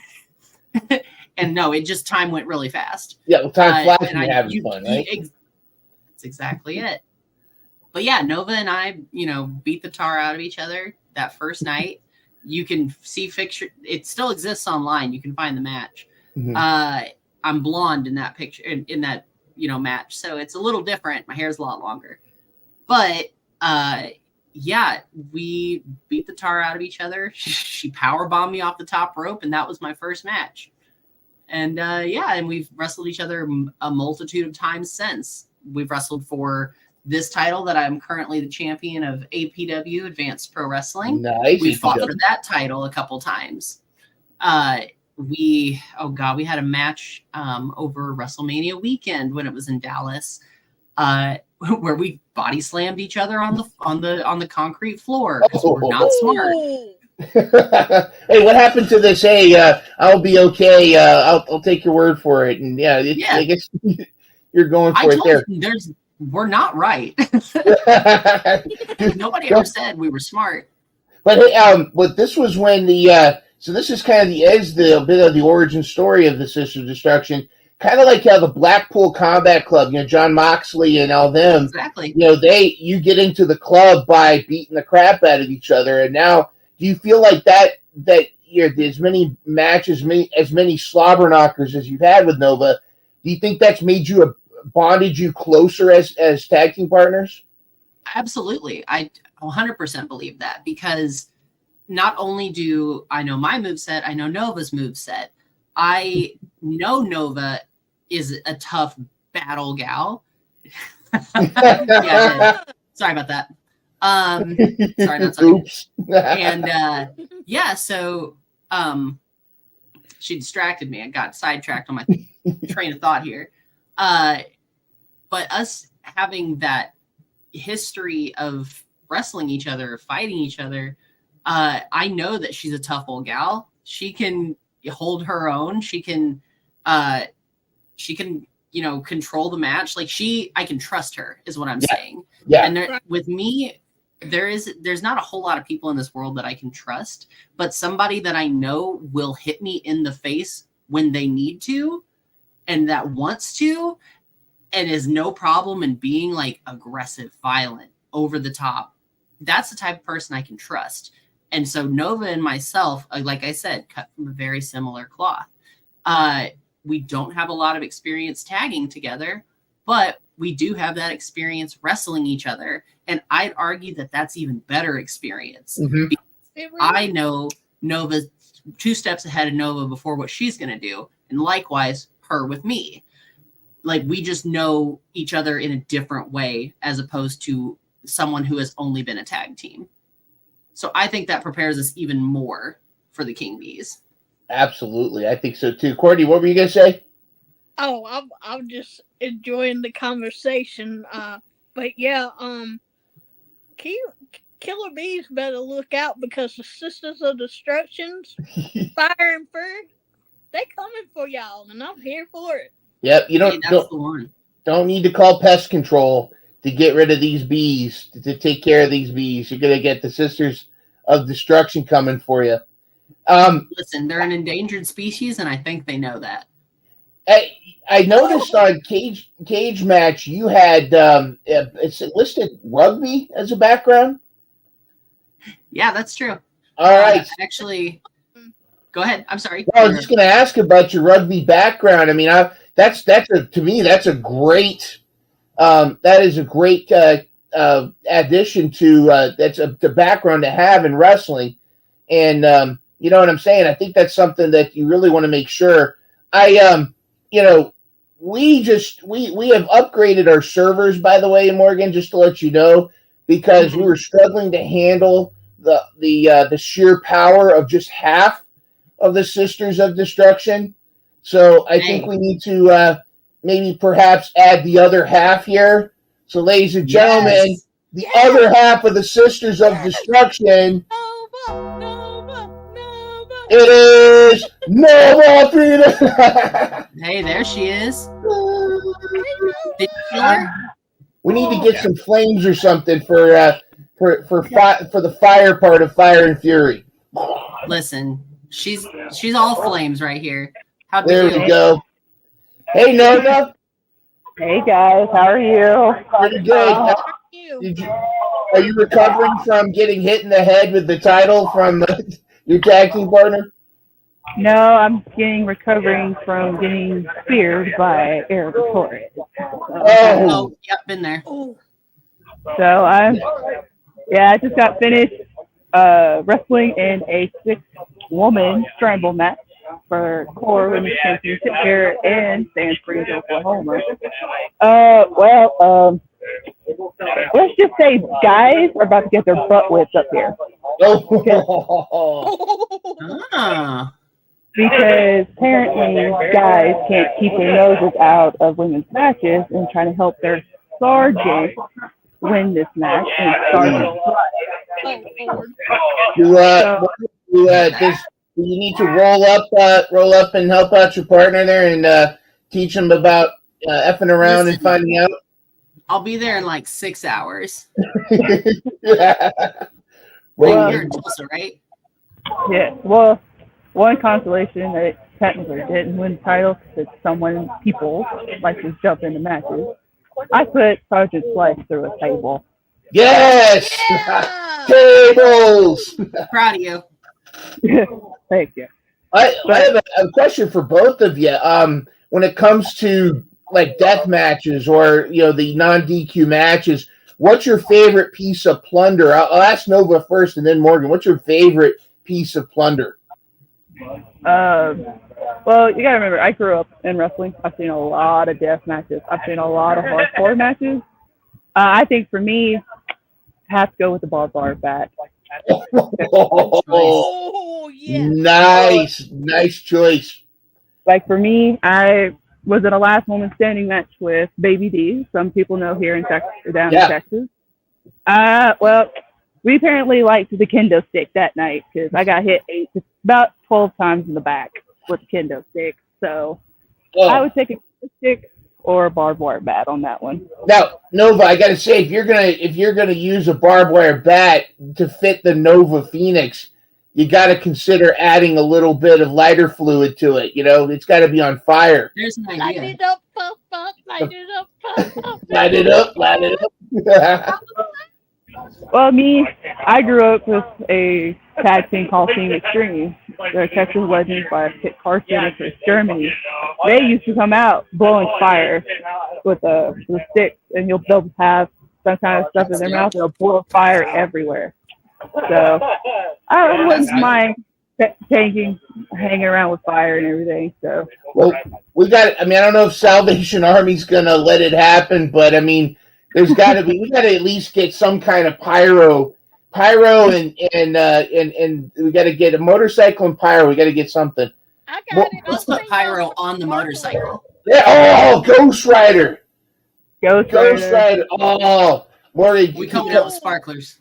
And no, time went really fast. Yeah, well, time flies when you're having fun, right? That's exactly it. But yeah, Nova and I, beat the tar out of each other that first night. You can see picture. It still exists online. You can find the match. Mm-hmm. I'm blonde in that picture, in that, match. So it's a little different. My hair's a lot longer. But yeah, we beat the tar out of each other. She power bombed me off the top rope, and that was my first match. And and we've wrestled each other a multitude of times since. We've wrestled for this title that I'm currently the champion of APW, Advanced Pro Wrestling. Nice. We fought for that title a couple times. We had a match over WrestleMania weekend when it was in Dallas, where we body slammed each other on the concrete floor because we're not smart. Hey, what happened to this? Hey, I'll be okay. I'll take your word for it. And I guess you're going for it there. We're not right. Nobody ever said we were smart. But hey, but this was when so this is kind of the bit of the origin story of the Sisters of Destruction. Kind of like how the Blackpool Combat Club, John Moxley and all them. Exactly. You get into the club by beating the crap out of each other, and now do you feel like that as many matches, as many slobber knockers as you've had with Nova, do you think that's made you bonded you closer as tag team partners? Absolutely. I 100% believe that, because not only do I know my moveset, I know Nova's moveset. I know Nova is a tough battle gal. Yeah, sorry about that. Sorry, not sorry. Oops. And so she distracted me. I got sidetracked on my train of thought here. But us having that history of wrestling each other, fighting each other, I know that she's a tough old gal. She can hold her own. She can control the match. Like I can trust her is what I'm saying. Yeah. And with me, there's not a whole lot of people in this world that I can trust, but somebody that I know will hit me in the face when they need to, and that wants to, and is no problem in being like aggressive, violent, over the top. That's the type of person I can trust. And so Nova and myself, like I said, cut from a very similar cloth. We don't have a lot of experience tagging together, but we do have that experience wrestling each other. And I'd argue that that's even better experience. Mm-hmm. I know Nova's 2 steps ahead of Nova before what she's going to do. And likewise, her with me. Like, we just know each other in a different way as opposed to someone who has only been a tag team. So I think that prepares us even more for the King Bees. Absolutely. I think so too. Courtney, what were you going to say? Oh, I'm just enjoying the conversation. But yeah, Killer Bees better look out, because the Sisters of Destructions, Fire and Fur, they coming for y'all, and I'm here for it. Yep, don't need to call pest control to get rid of these bees, to take care of these bees. You're going to get the Sisters of Destruction coming for you. Listen, they're an endangered species, and I think they know that. I noticed on Cage Match you had it's listed rugby as a background. Yeah, that's true. All right. Actually, go ahead. I'm sorry. Well, I was just going to ask about your rugby background. I mean, to me that's a great addition to that's the background to have in wrestling, and you know what I'm saying. I think that's something that you really want to make sure. We have upgraded our servers, by the way, Morgan, just to let you know, because we were struggling to handle the sheer power of just half of the Sisters of Destruction. So I think we need to maybe perhaps add the other half here. So, ladies and gentlemen, the other half of the Sisters of Destruction. It is Nova Freedom. Hey, there she is. Did you kill her? We need to get some flames or something for for the fire part of Fire and Fury. Listen, she's all flames right here. How There did we go. Hey, Nova. Hey guys, how are you? Pretty good. Are you recovering from getting hit in the head with the title from your tag team partner? No, I'm recovering from getting speared by Eric Torres. Oh, yep, been there. So I just got finished wrestling in a 6-woman scramble match for Core Women's Championship here in Sand Springs, Oklahoma. Let's just say guys are about to get their butt whipped up here. Because apparently guys can't keep their noses out of women's matches and trying to help their sergeant win this match. And sergeant you need to roll up and help out your partner there and teach them about effing around and finding out. I'll be there in like 6 hours. Well, you're in Tulsa, right? Yeah. Well, one consolation that it technically didn't win the title because people like to jump into matches. I put Sergeant Slice through a table. Yes! Yeah! Tables! Proud of you. Thank you. I have a question for both of you. When it comes to like death matches or the non-DQ matches, what's your favorite piece of plunder? I'll ask Nova first and then Morgan. What's your favorite piece of plunder? Well, you gotta remember, I grew up in wrestling. I've seen a lot of death matches. I've seen a lot of hardcore matches. I think for me, I have to go with the barbed wire bat. Oh, yeah. Nice choice. Like for me, I was in a last woman standing match with Baby D. Some people know here in Texas, down in Texas. Well, we apparently liked the kendo stick that night because I got hit about 12 times in the back with the kendo stick. So I would take a kendo stick or a barbed wire bat on that one. Now, Nova, I gotta say, if you're gonna use a barbed wire bat to fit the Nova Phoenix, you gotta consider adding a little bit of lighter fluid to it. It's got to be on fire. There's an Light idea. it up, puff, puff, light it up, puff, puff. Light it up. Well, I grew up with a tag team called Team Extreme. They're Texas legends by Kit Carson and Chris Germany. They used to come out blowing fire with sticks, and they'll have some kind of stuff in their mouth. They'll blow fire everywhere. So I wouldn't mind hanging around with fire and everything. So well, we got. I don't know if Salvation Army's gonna let it happen, but there's got to be. We got to at least get some kind of pyro, and we got to get a motorcycle and pyro. We got to get something. I got it. Let's put pyro on the motorcycle. Yeah. Oh, Ghost Rider. Ghost Rider. Oh, Morgan. We coming out with sparklers.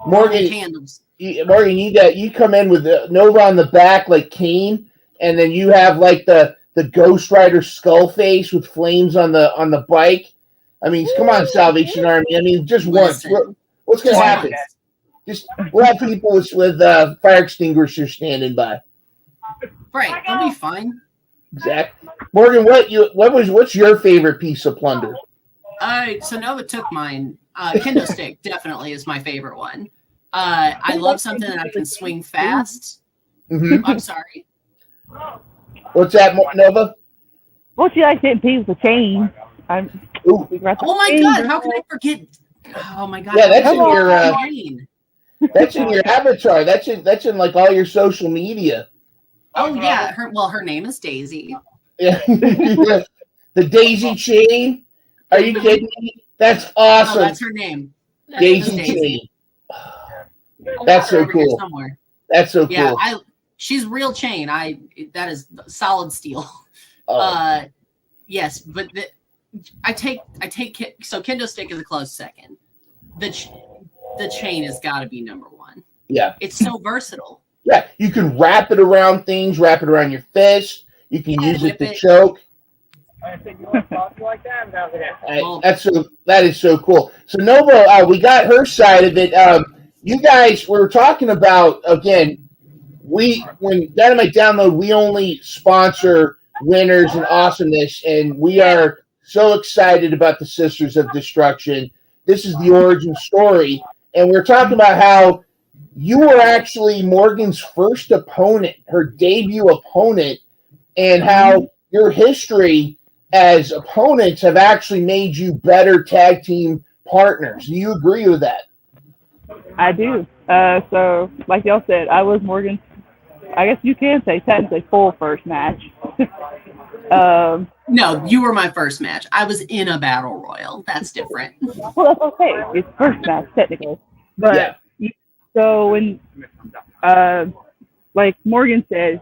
Morgan, candles. Morgan, you come in with the Nova on the back like Kane, and then you have like the Ghost Rider skull face with flames on the bike. Come on, Salvation Army. Just once. What's going to happen? We'll have people with fire extinguishers standing by. Right, they'll be fine. Exactly. Morgan, what's your favorite piece of plunder? So Nova took mine. Kendo stick definitely is my favorite one. I love something that I can swing fast. Mm-hmm. I'm sorry. What's that, Nova? Well, she likes hitting people with chains. Oh my God! How can I forget? Oh my God! Yeah, that's in your avatar. That's in like all your social media. Oh yeah. Her name is Daisy. Yeah. The Daisy chain. Are you kidding me? That's awesome. Oh, that's her name. Daisy chain. That's so cool. Somewhere. That's so cool. Yeah, she's real chain. That is solid steel. Oh. Yes, but I take so kendo stick is a close second. The chain has got to be number one. Yeah, it's so versatile. Yeah, you can wrap it around things, wrap it around your fist. You can use it to choke. That is so cool. So Nova, we got her side of it. You guys were talking about, again, when Dynamite Download, we only sponsor winners and awesomeness, and we are so excited about the Sisters of Destruction. This is the origin story, and we're talking about how you were actually Morgan's first opponent, her debut opponent, and how your history as opponents have actually made you better tag team partners. Do you agree with that? I do. So, like y'all said, I was Morgan's, I guess you can say, technically full first match. No, you were my first match. I was in a battle royal. That's different. Well, that's okay. It's first match, technically. But, so when, like Morgan says,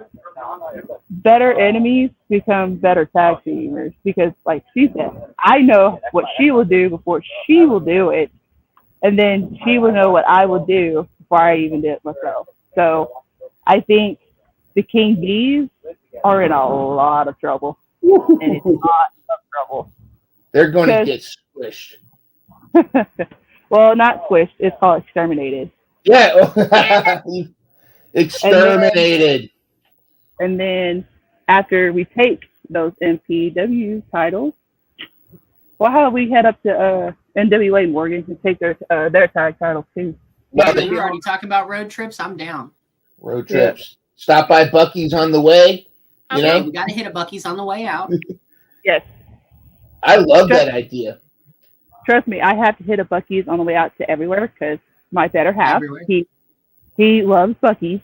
better enemies become better tag teamers because, like she said, I know what she will do before she will do it, and then she will know what I will do before I even do it myself. So I think the King Bees are in a lot of trouble, and it's a lot of trouble. They're going to get squished. Well, not squished. It's called exterminated. Yeah, exterminated. And then after we take those MPW titles, well, how do we head up to NWA Morgan to take their tag titles too? Yeah, we were already talking about road trips. I'm down. Road trips. Stop by Buc-ee's on the way. You know, we got to hit a Buc-ee's on the way out. Yes. I love that idea. Trust me, I have to hit a Buc-ee's on the way out to everywhere because my better half, he loves Buc-ee's,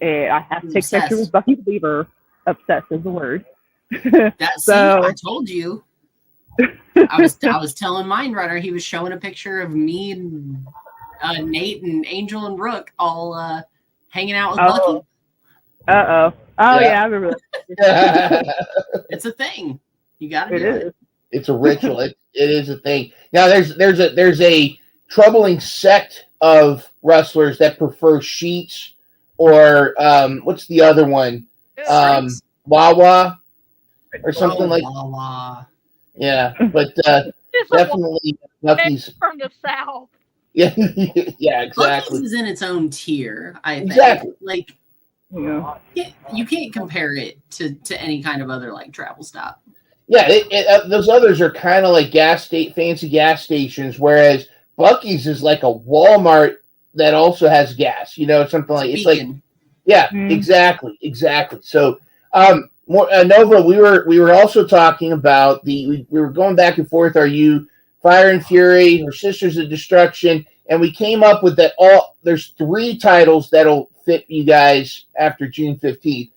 and I have to take pictures with Buc-ee's Beaver. Obsessed is the word. I told you. I was telling Mindrunner, he was showing a picture of me and Nate and Angel and Rook all hanging out with Buc-ee. Oh, yeah, I remember that. It's a thing. You got to do it. It's a ritual. It is a thing. Now there's a troubling sect of wrestlers that prefer sheets or what's the other one? Wawa or something like Wawa. Yeah, but definitely Buc-ee's from the South. Yeah, yeah, exactly. Buc-ee's is in its own tier, I think. Exactly. Like, you can't compare it to any kind of other like travel stop. Yeah, those others are kind of like fancy gas stations, whereas Buc-ee's is like a Walmart that also has gas. You know, something like it's like, yeah, exactly. So, Nova, we were also talking about we were going back and forth. Are you Fire and Fury or Sisters of Destruction? And we came up with that. There's 3 titles that'll fit you guys after June 15th: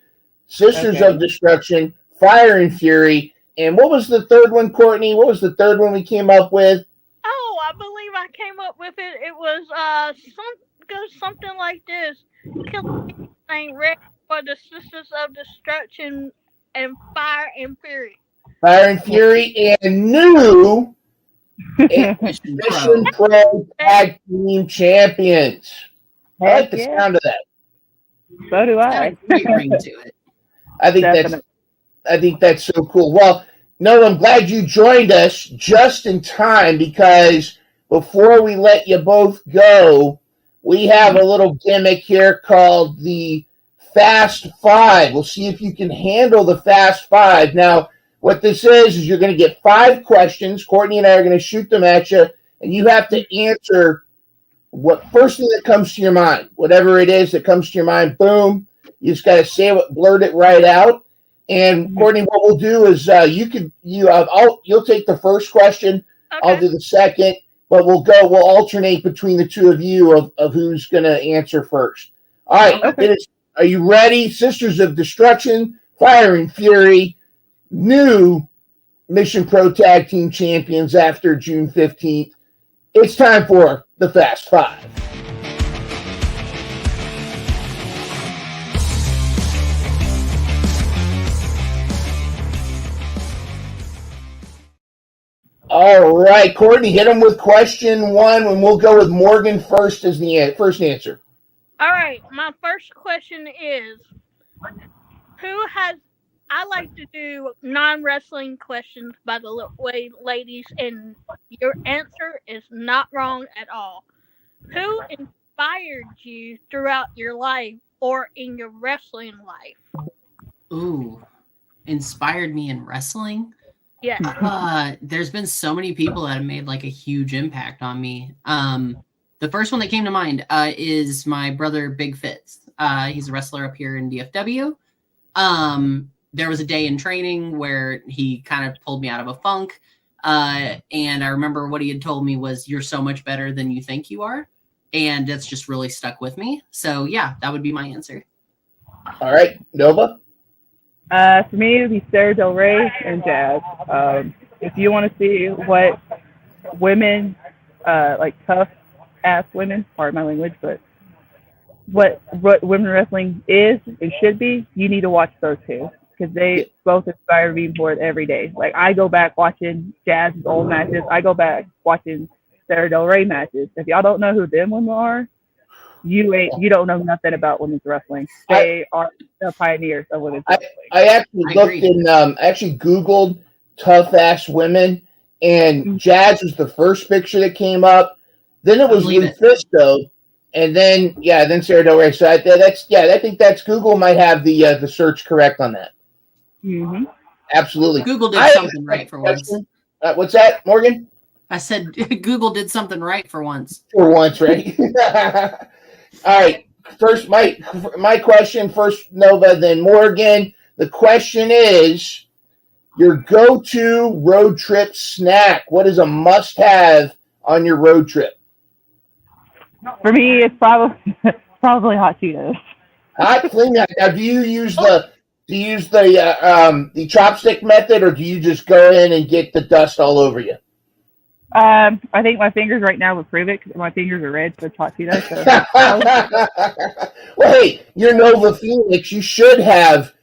Sisters of Destruction, Fire and Fury. And what was the third one, Courtney? What was the third one we came up with? Oh, I believe I came up with it. It was goes something like this: Killing ain't ready for the Sisters of Destruction and Fire and Fury. Fire and Fury and new Mission Pro Tag Team Champions. I like the sound of that. So do I. Ring to it. I think that's so cool. Well, no, I'm glad you joined us just in time because before we let you both go, we have a little gimmick here called the Fast Five. We'll see if you can handle the Fast Five. Now, what this is you're going to get 5 questions. Courtney and I are going to shoot them at you, and you have to answer what first thing that comes to your mind. Whatever it is that comes to your mind, boom. You just got to say it, blurt it right out. And Courtney, what we'll do is you'll take the first question. Okay. I'll do the second, but we'll alternate between the two of you of who's going to answer first. All right. Okay. Are you ready? Sisters of Destruction, Fire and Fury, new Mission Pro Tag Team Champions after June 15th. It's time for the Fast Five. All right, Courtney, hit them with question 1, and we'll go with Morgan first as the first answer. All right, my first question is, who has I like to do non-wrestling questions by the way, ladies, and your answer is not wrong at all. Who inspired you throughout your life or in your wrestling life? Ooh, inspired me in wrestling. Yeah. There's been so many people that have made like a huge impact on me. The first one that came to mind is my brother Big Fitz. He's a wrestler up here in DFW. There was a day in training where he kind of pulled me out of a funk. And I remember what he had told me was, "You're so much better than you think you are." And that's just really stuck with me. So yeah, that would be my answer. All right, Nova. For me, it would be Sarah Del Rey and Jazz. If you want to see what women, like tough ass women, pardon my language, but what women wrestling is and should be, you need to watch those two because they both inspire me for it every day. Like I go back watching Jazz's old matches. I go back watching Sarah Del Rey matches. If y'all don't know who them women are, you don't know nothing about women's wrestling. They are the pioneers of women's wrestling. I actually Googled tough ass women, and Jazz was the first picture that came up. Then it was Lufisto, and then Sarah Del Rey. So I think that's Google might have the search correct on that. Mm-hmm. Absolutely, Google did something right for once. What's that, Morgan? I said Google did something right for once. For once, right? All right. First, my question. First, Nova, then Morgan. The question is your go-to road trip snack. What is a must-have on your road trip? For me, it's probably hot Cheetos. Hot flaming. Now, do you use the chopstick method, or do you just go in and get the dust all over you? I think my fingers right now would prove it because my fingers are red, so it's hot Cheetos. So. Well, hey, you're Nova Phoenix. You should have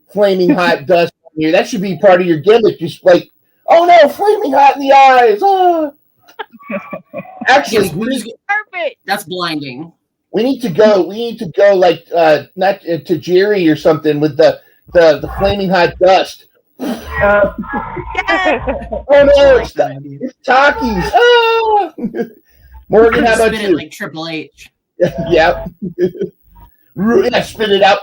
flaming hot dust on you. That should be part of your gimmick. Just like, oh no, flaming hot in the eyes. Oh. Actually, Perfect. That's blinding. We need to go like not to Jerry or something with the flaming hot dust. Yes. Oh no, it's Takis. Ah! Morgan, how about you? Like Triple H. Yep. Yeah, spit it out.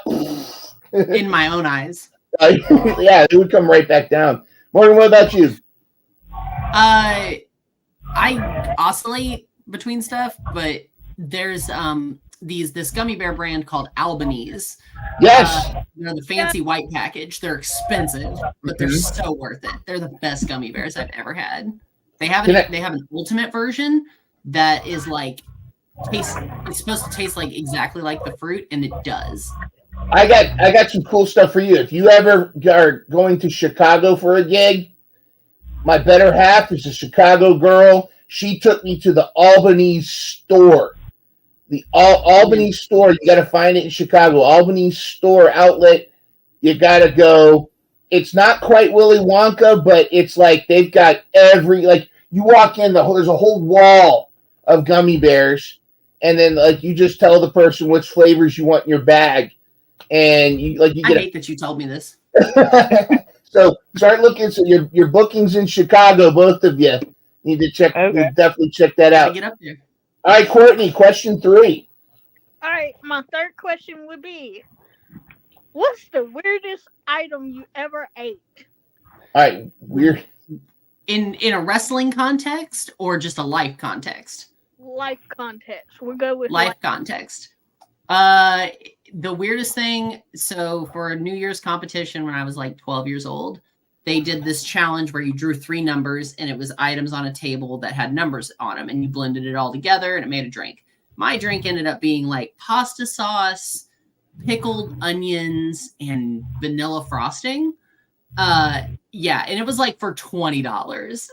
In my own eyes. Yeah, it would come right back down. Morgan, what about you? I oscillate between stuff, but there's this gummy bear brand called Albanese. Yes. They're the fancy white package. They're expensive, but they're so worth it. They're the best gummy bears I've ever had. They have an ultimate version that is like it's supposed to taste like exactly like the fruit, and it does. I got some cool stuff for you. If you ever are going to Chicago for a gig, my better half is a Chicago girl. She took me to the Albanese store. The Albany store, you got to find it in Chicago. Albany store outlet, you got to go. It's not quite Willy Wonka, but it's like they've got you walk in, there's a whole wall of gummy bears, and then like you just tell the person which flavors you want in your bag, and you get. I hate that you told me this. So start looking. So your bookings in Chicago, both of you need to check. Okay. Definitely check that out. Get up there. All right, Courtney, question 3. All right, my third question would be, what's the weirdest item you ever ate? All right, weird. In a wrestling context or just a life context? Life context. We'll go with life context. The weirdest thing, so for a New Year's competition when I was like 12 years old, they did this challenge where you drew 3 numbers and it was items on a table that had numbers on them and you blended it all together and it made a drink. My drink ended up being like pasta sauce, pickled onions, and vanilla frosting. Yeah, and it was like for $20.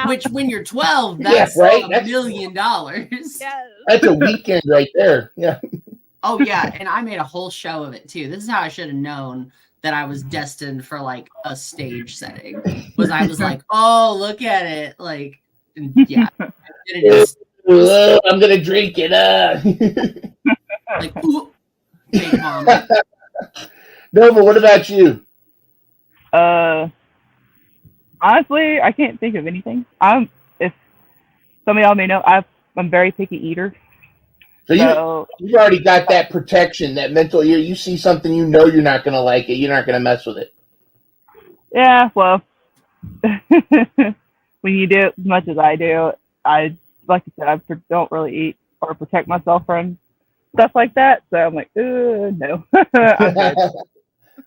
Which when you're 12, that's $1 million. Yes. That's a weekend right there. Yeah. Oh yeah, and I made a whole show of it too. This is how I should have known that I was destined for like a stage setting. I was like, oh, look at it. Like, yeah. I'm gonna drink it. Like, ooh, big mom. Nova, what about you? Honestly, I can't think of anything. If some of y'all may know, I'm very picky eater. So you've already got that protection, that mental. You see something, you know you're not gonna like it. You're not gonna mess with it. Yeah, well, when you do it as much as I do, like I said, I don't really eat or protect myself from stuff like that. So I'm like, no. I'm good.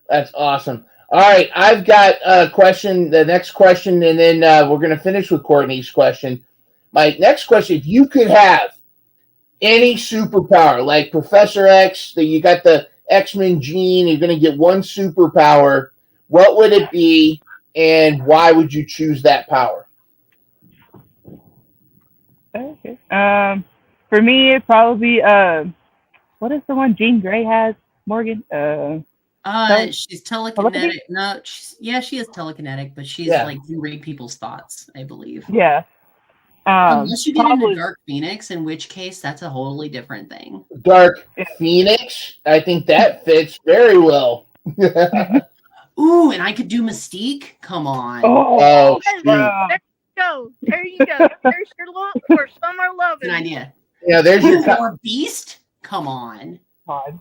That's awesome. All right, I've got a question, the next question, and then we're going to finish with Courtney's question. My next question, if you could have any superpower, like Professor X, that you got the X-Men gene, you're going to get one superpower, what would it be, and why would you choose that power? Okay. For me, it'd probably be, what is the one Jean Grey has, Morgan? She's telekinetic. No, she is telekinetic, but she's like can read people's thoughts, I believe. Yeah. Unless you get into Dark Phoenix, in which case that's a wholly different thing. Dark Phoenix, I think that fits very well. Ooh, and I could do Mystique. Come on. Oh, there you go. There's your look for summer loving. An idea. Yeah, there's your or Beast. Come on.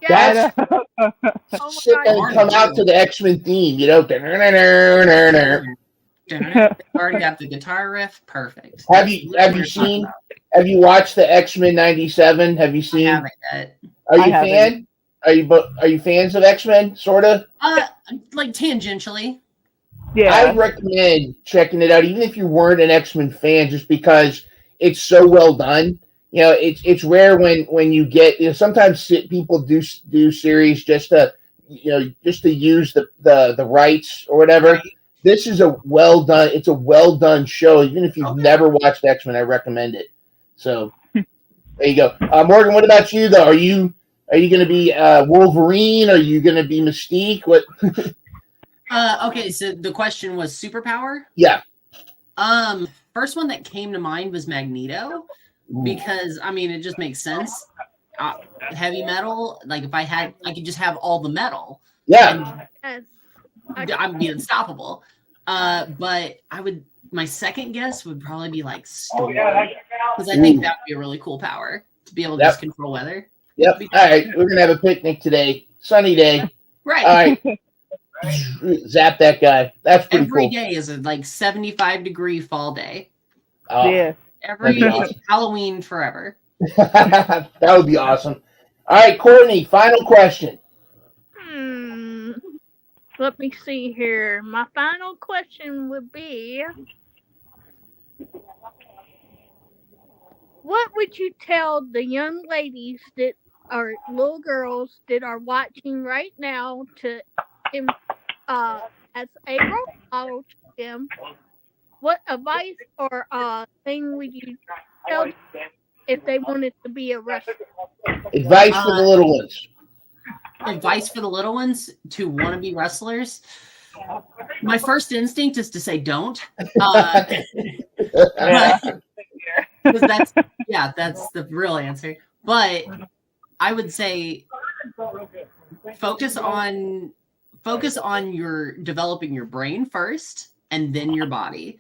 That's come out to the X-Men theme, you know. Already got the guitar riff. Perfect. Have you watched the X-Men '97? Have you seen? I haven't yet. Are you a fan? Are you fans of X-Men? Sorta. Like tangentially. Yeah. I recommend checking it out, even if you weren't an X-Men fan, just because it's so well done. You know, it's rare when you get, you know, sometimes people do series just to use the rights or whatever. This is a well done. It's a well done show. Even if you've never watched X-Men, I recommend it. So there you go. Morgan, what about you though? Are you going to be Wolverine? Are you going to be Mystique? What? Okay, so the question was superpower? Yeah. First one that came to mind was Magneto, because I mean it just makes sense. Heavy metal, like if I could just have all the metal. Yeah. I'd be unstoppable. But my second guess would probably be like Storm, because I think that would be a really cool power to be able to just control weather. Yep. All right, we're gonna have a picnic today. Sunny day. Right. All right. Zap that guy. That's pretty Every cool. day is a 75-degree fall day. Oh, yeah. Every Halloween forever. That would be awesome. All right, Courtney, final question. Let me see here. My final question would be, what would you tell the young ladies that are little girls that are watching right now to as a role model to them? What advice or thing would you tell them if they wanted to be a wrestler? Advice for the little ones. Advice for the little ones to want to be wrestlers. My first instinct is to say don't. That's the real answer. But I would say focus on your developing your brain first and then your body.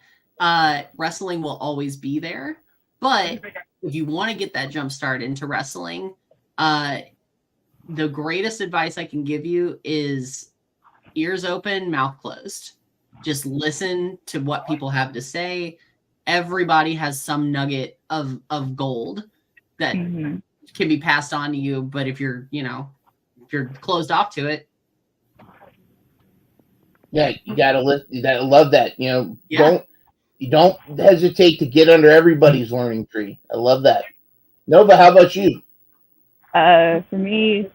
Wrestling will always be there, but if you want to get that jump start into wrestling, the greatest advice I can give you is ears open, mouth closed. Just listen to what people have to say. Everybody has some nugget of gold that can be passed on to you, but if you're closed off to it, yeah, you gotta love that. You know, don't hesitate to get under everybody's learning tree. I love that. Nova, how about you? For me,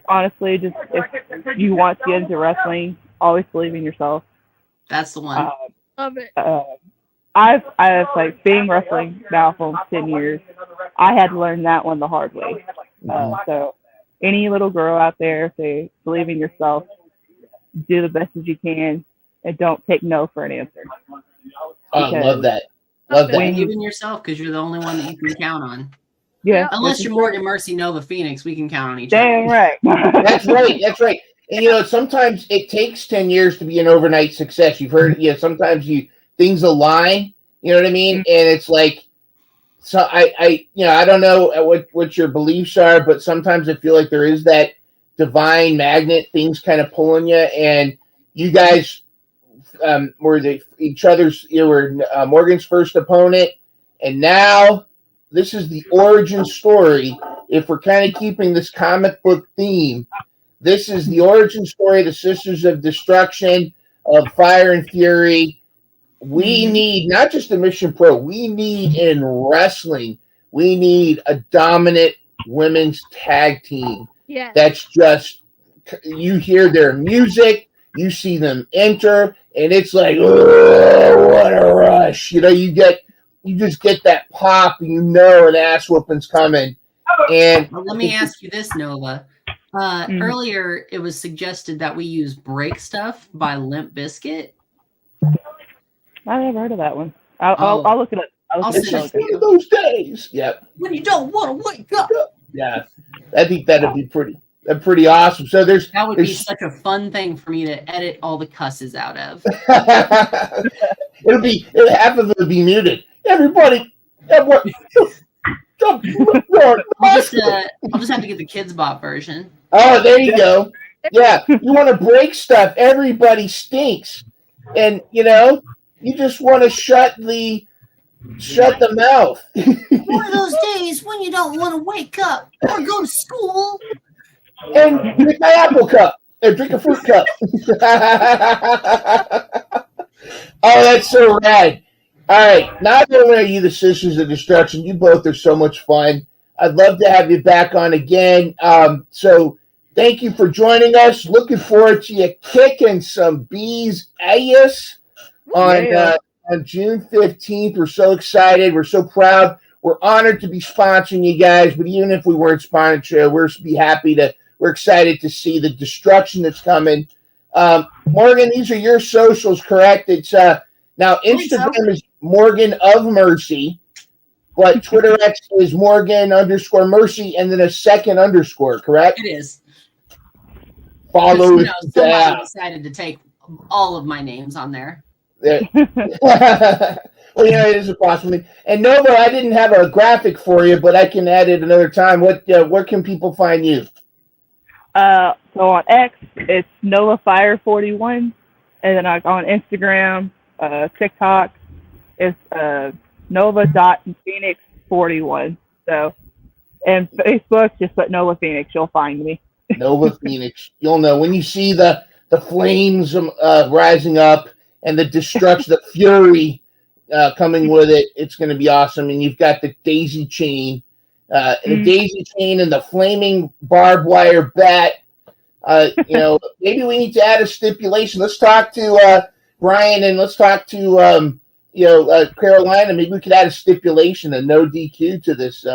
honestly, just if you want to get into wrestling, always believe in yourself. That's the one. Love it. I've like being wrestling now for 10 years. I had to learn that one the hard way. So any little girl out there, if they believe in yourself, do the best as you can, and don't take no for an answer. I love that. Love that. Believe in yourself, because you're the only one that you can count on. Yeah. Unless you're Morgan Mercy Nova Phoenix, we can count on each other. Dang right. That's right. And sometimes it takes 10 years to be an overnight success. You've heard, sometimes things align. You know what I mean? And it's like, so I don't know what your beliefs are, but sometimes I feel like there is that divine magnet, things kind of pulling you, and you guys were each other's. You were Morgan's first opponent, and now this is the origin story. If we're kind of keeping this comic book theme, this is the origin story of the Sisters of Destruction, of Fire and Fury. We need not just a Mission Pro. We need in wrestling. We need a dominant women's tag team. Yeah. That's just, you hear their music, you see them enter, and it's like, oh, what a rush. You just get that pop, and an ass whooping's coming. And well, let me ask you this, Nova. Earlier, it was suggested that we use Break Stuff by Limp Bizkit. I never heard of that one. I'll look it up. I'll send it's one of those days. Yep. When you don't want to wake up. Yeah, I think that'd be pretty awesome. So that would be such a fun thing for me to edit all the cusses out of. Half of it would be muted. Everybody, I'll just have to get the Kids Bop version. Oh, there you go. Yeah, you want to break stuff. Everybody stinks, and you just want to shut the mouth. One of those days when you don't want to wake up or go to school. And drink my apple cup. Or drink a fruit cup. Oh, that's so rad. All right. Not only are you the Sisters of Destruction, you both are so much fun. I'd love to have you back on again. So thank you for joining us. Looking forward to you kicking some bees ass on June 15th. We're so excited. We're so proud. We're honored to be sponsoring you guys. But even if we weren't sponsored, we're excited to see the destruction that's coming. Morgan, these are your socials, correct? It's now Instagram is Morgan of Mercy, but Twitter X is Morgan_Mercy and then a second underscore, correct? It is. Follow it. Somebody decided to take all of my names on there. Well, it is a possibility. And Nova, I didn't have a graphic for you, but I can add it another time. Where can people find you? So on X, it's NovaFire41, and then on Instagram, TikTok, it's Nova.Phoenix41. So, and Facebook, just put Nova Phoenix, you'll find me. Nova Phoenix, you'll know when you see the flames rising up and the destruction, the fury coming with it. It's going to be awesome. And you've got the daisy chain. The daisy chain and the flaming barbed wire bat. Maybe we need to add a stipulation. Let's talk to Brian and let's talk to Carolina. Maybe we could add a stipulation, a no DQ to this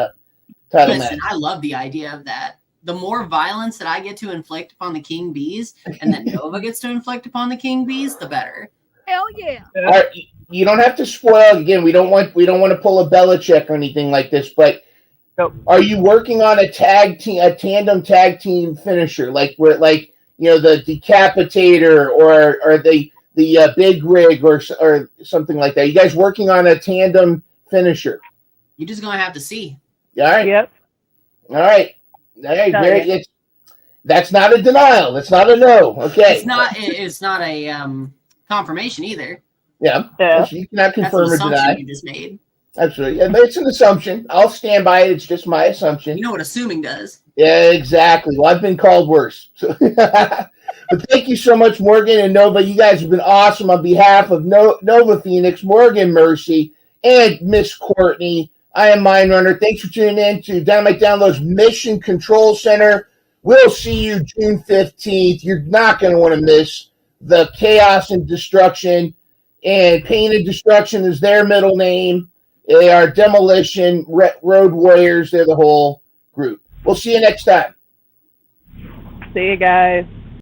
title match. I love the idea of that. The more violence that I get to inflict upon the King Bees, and that Nova gets to inflict upon the King Bees, the better. Hell yeah! All right, you don't have to spoil again. We don't want to pull a Belichick or anything like this, but. Nope. Are you working on a tandem tag team finisher, the decapitator or the big rig or something like that? You guys working on a tandem finisher? You're just gonna have to see. All right. Yep. All right. That's not a denial. That's not a no. Okay. It's not a confirmation either. Yeah. You cannot confirm or deny. You just made. Absolutely. It's an assumption. I'll stand by it. It's just my assumption. You know what assuming does. Yeah, exactly. Well, I've been called worse. So but thank you so much, Morgan and Nova. You guys have been awesome. On behalf of Nova Phoenix, Morgan Mercy, and Miss Courtney, I am Mindrunner. Thanks for tuning in to Dynamite Download's Mission Control Center. We'll see you June 15th. You're not going to want to miss the chaos and destruction. And Pain and Destruction is their middle name. They are Demolition, Road Warriors. They're the whole group. We'll see you next time. See you guys.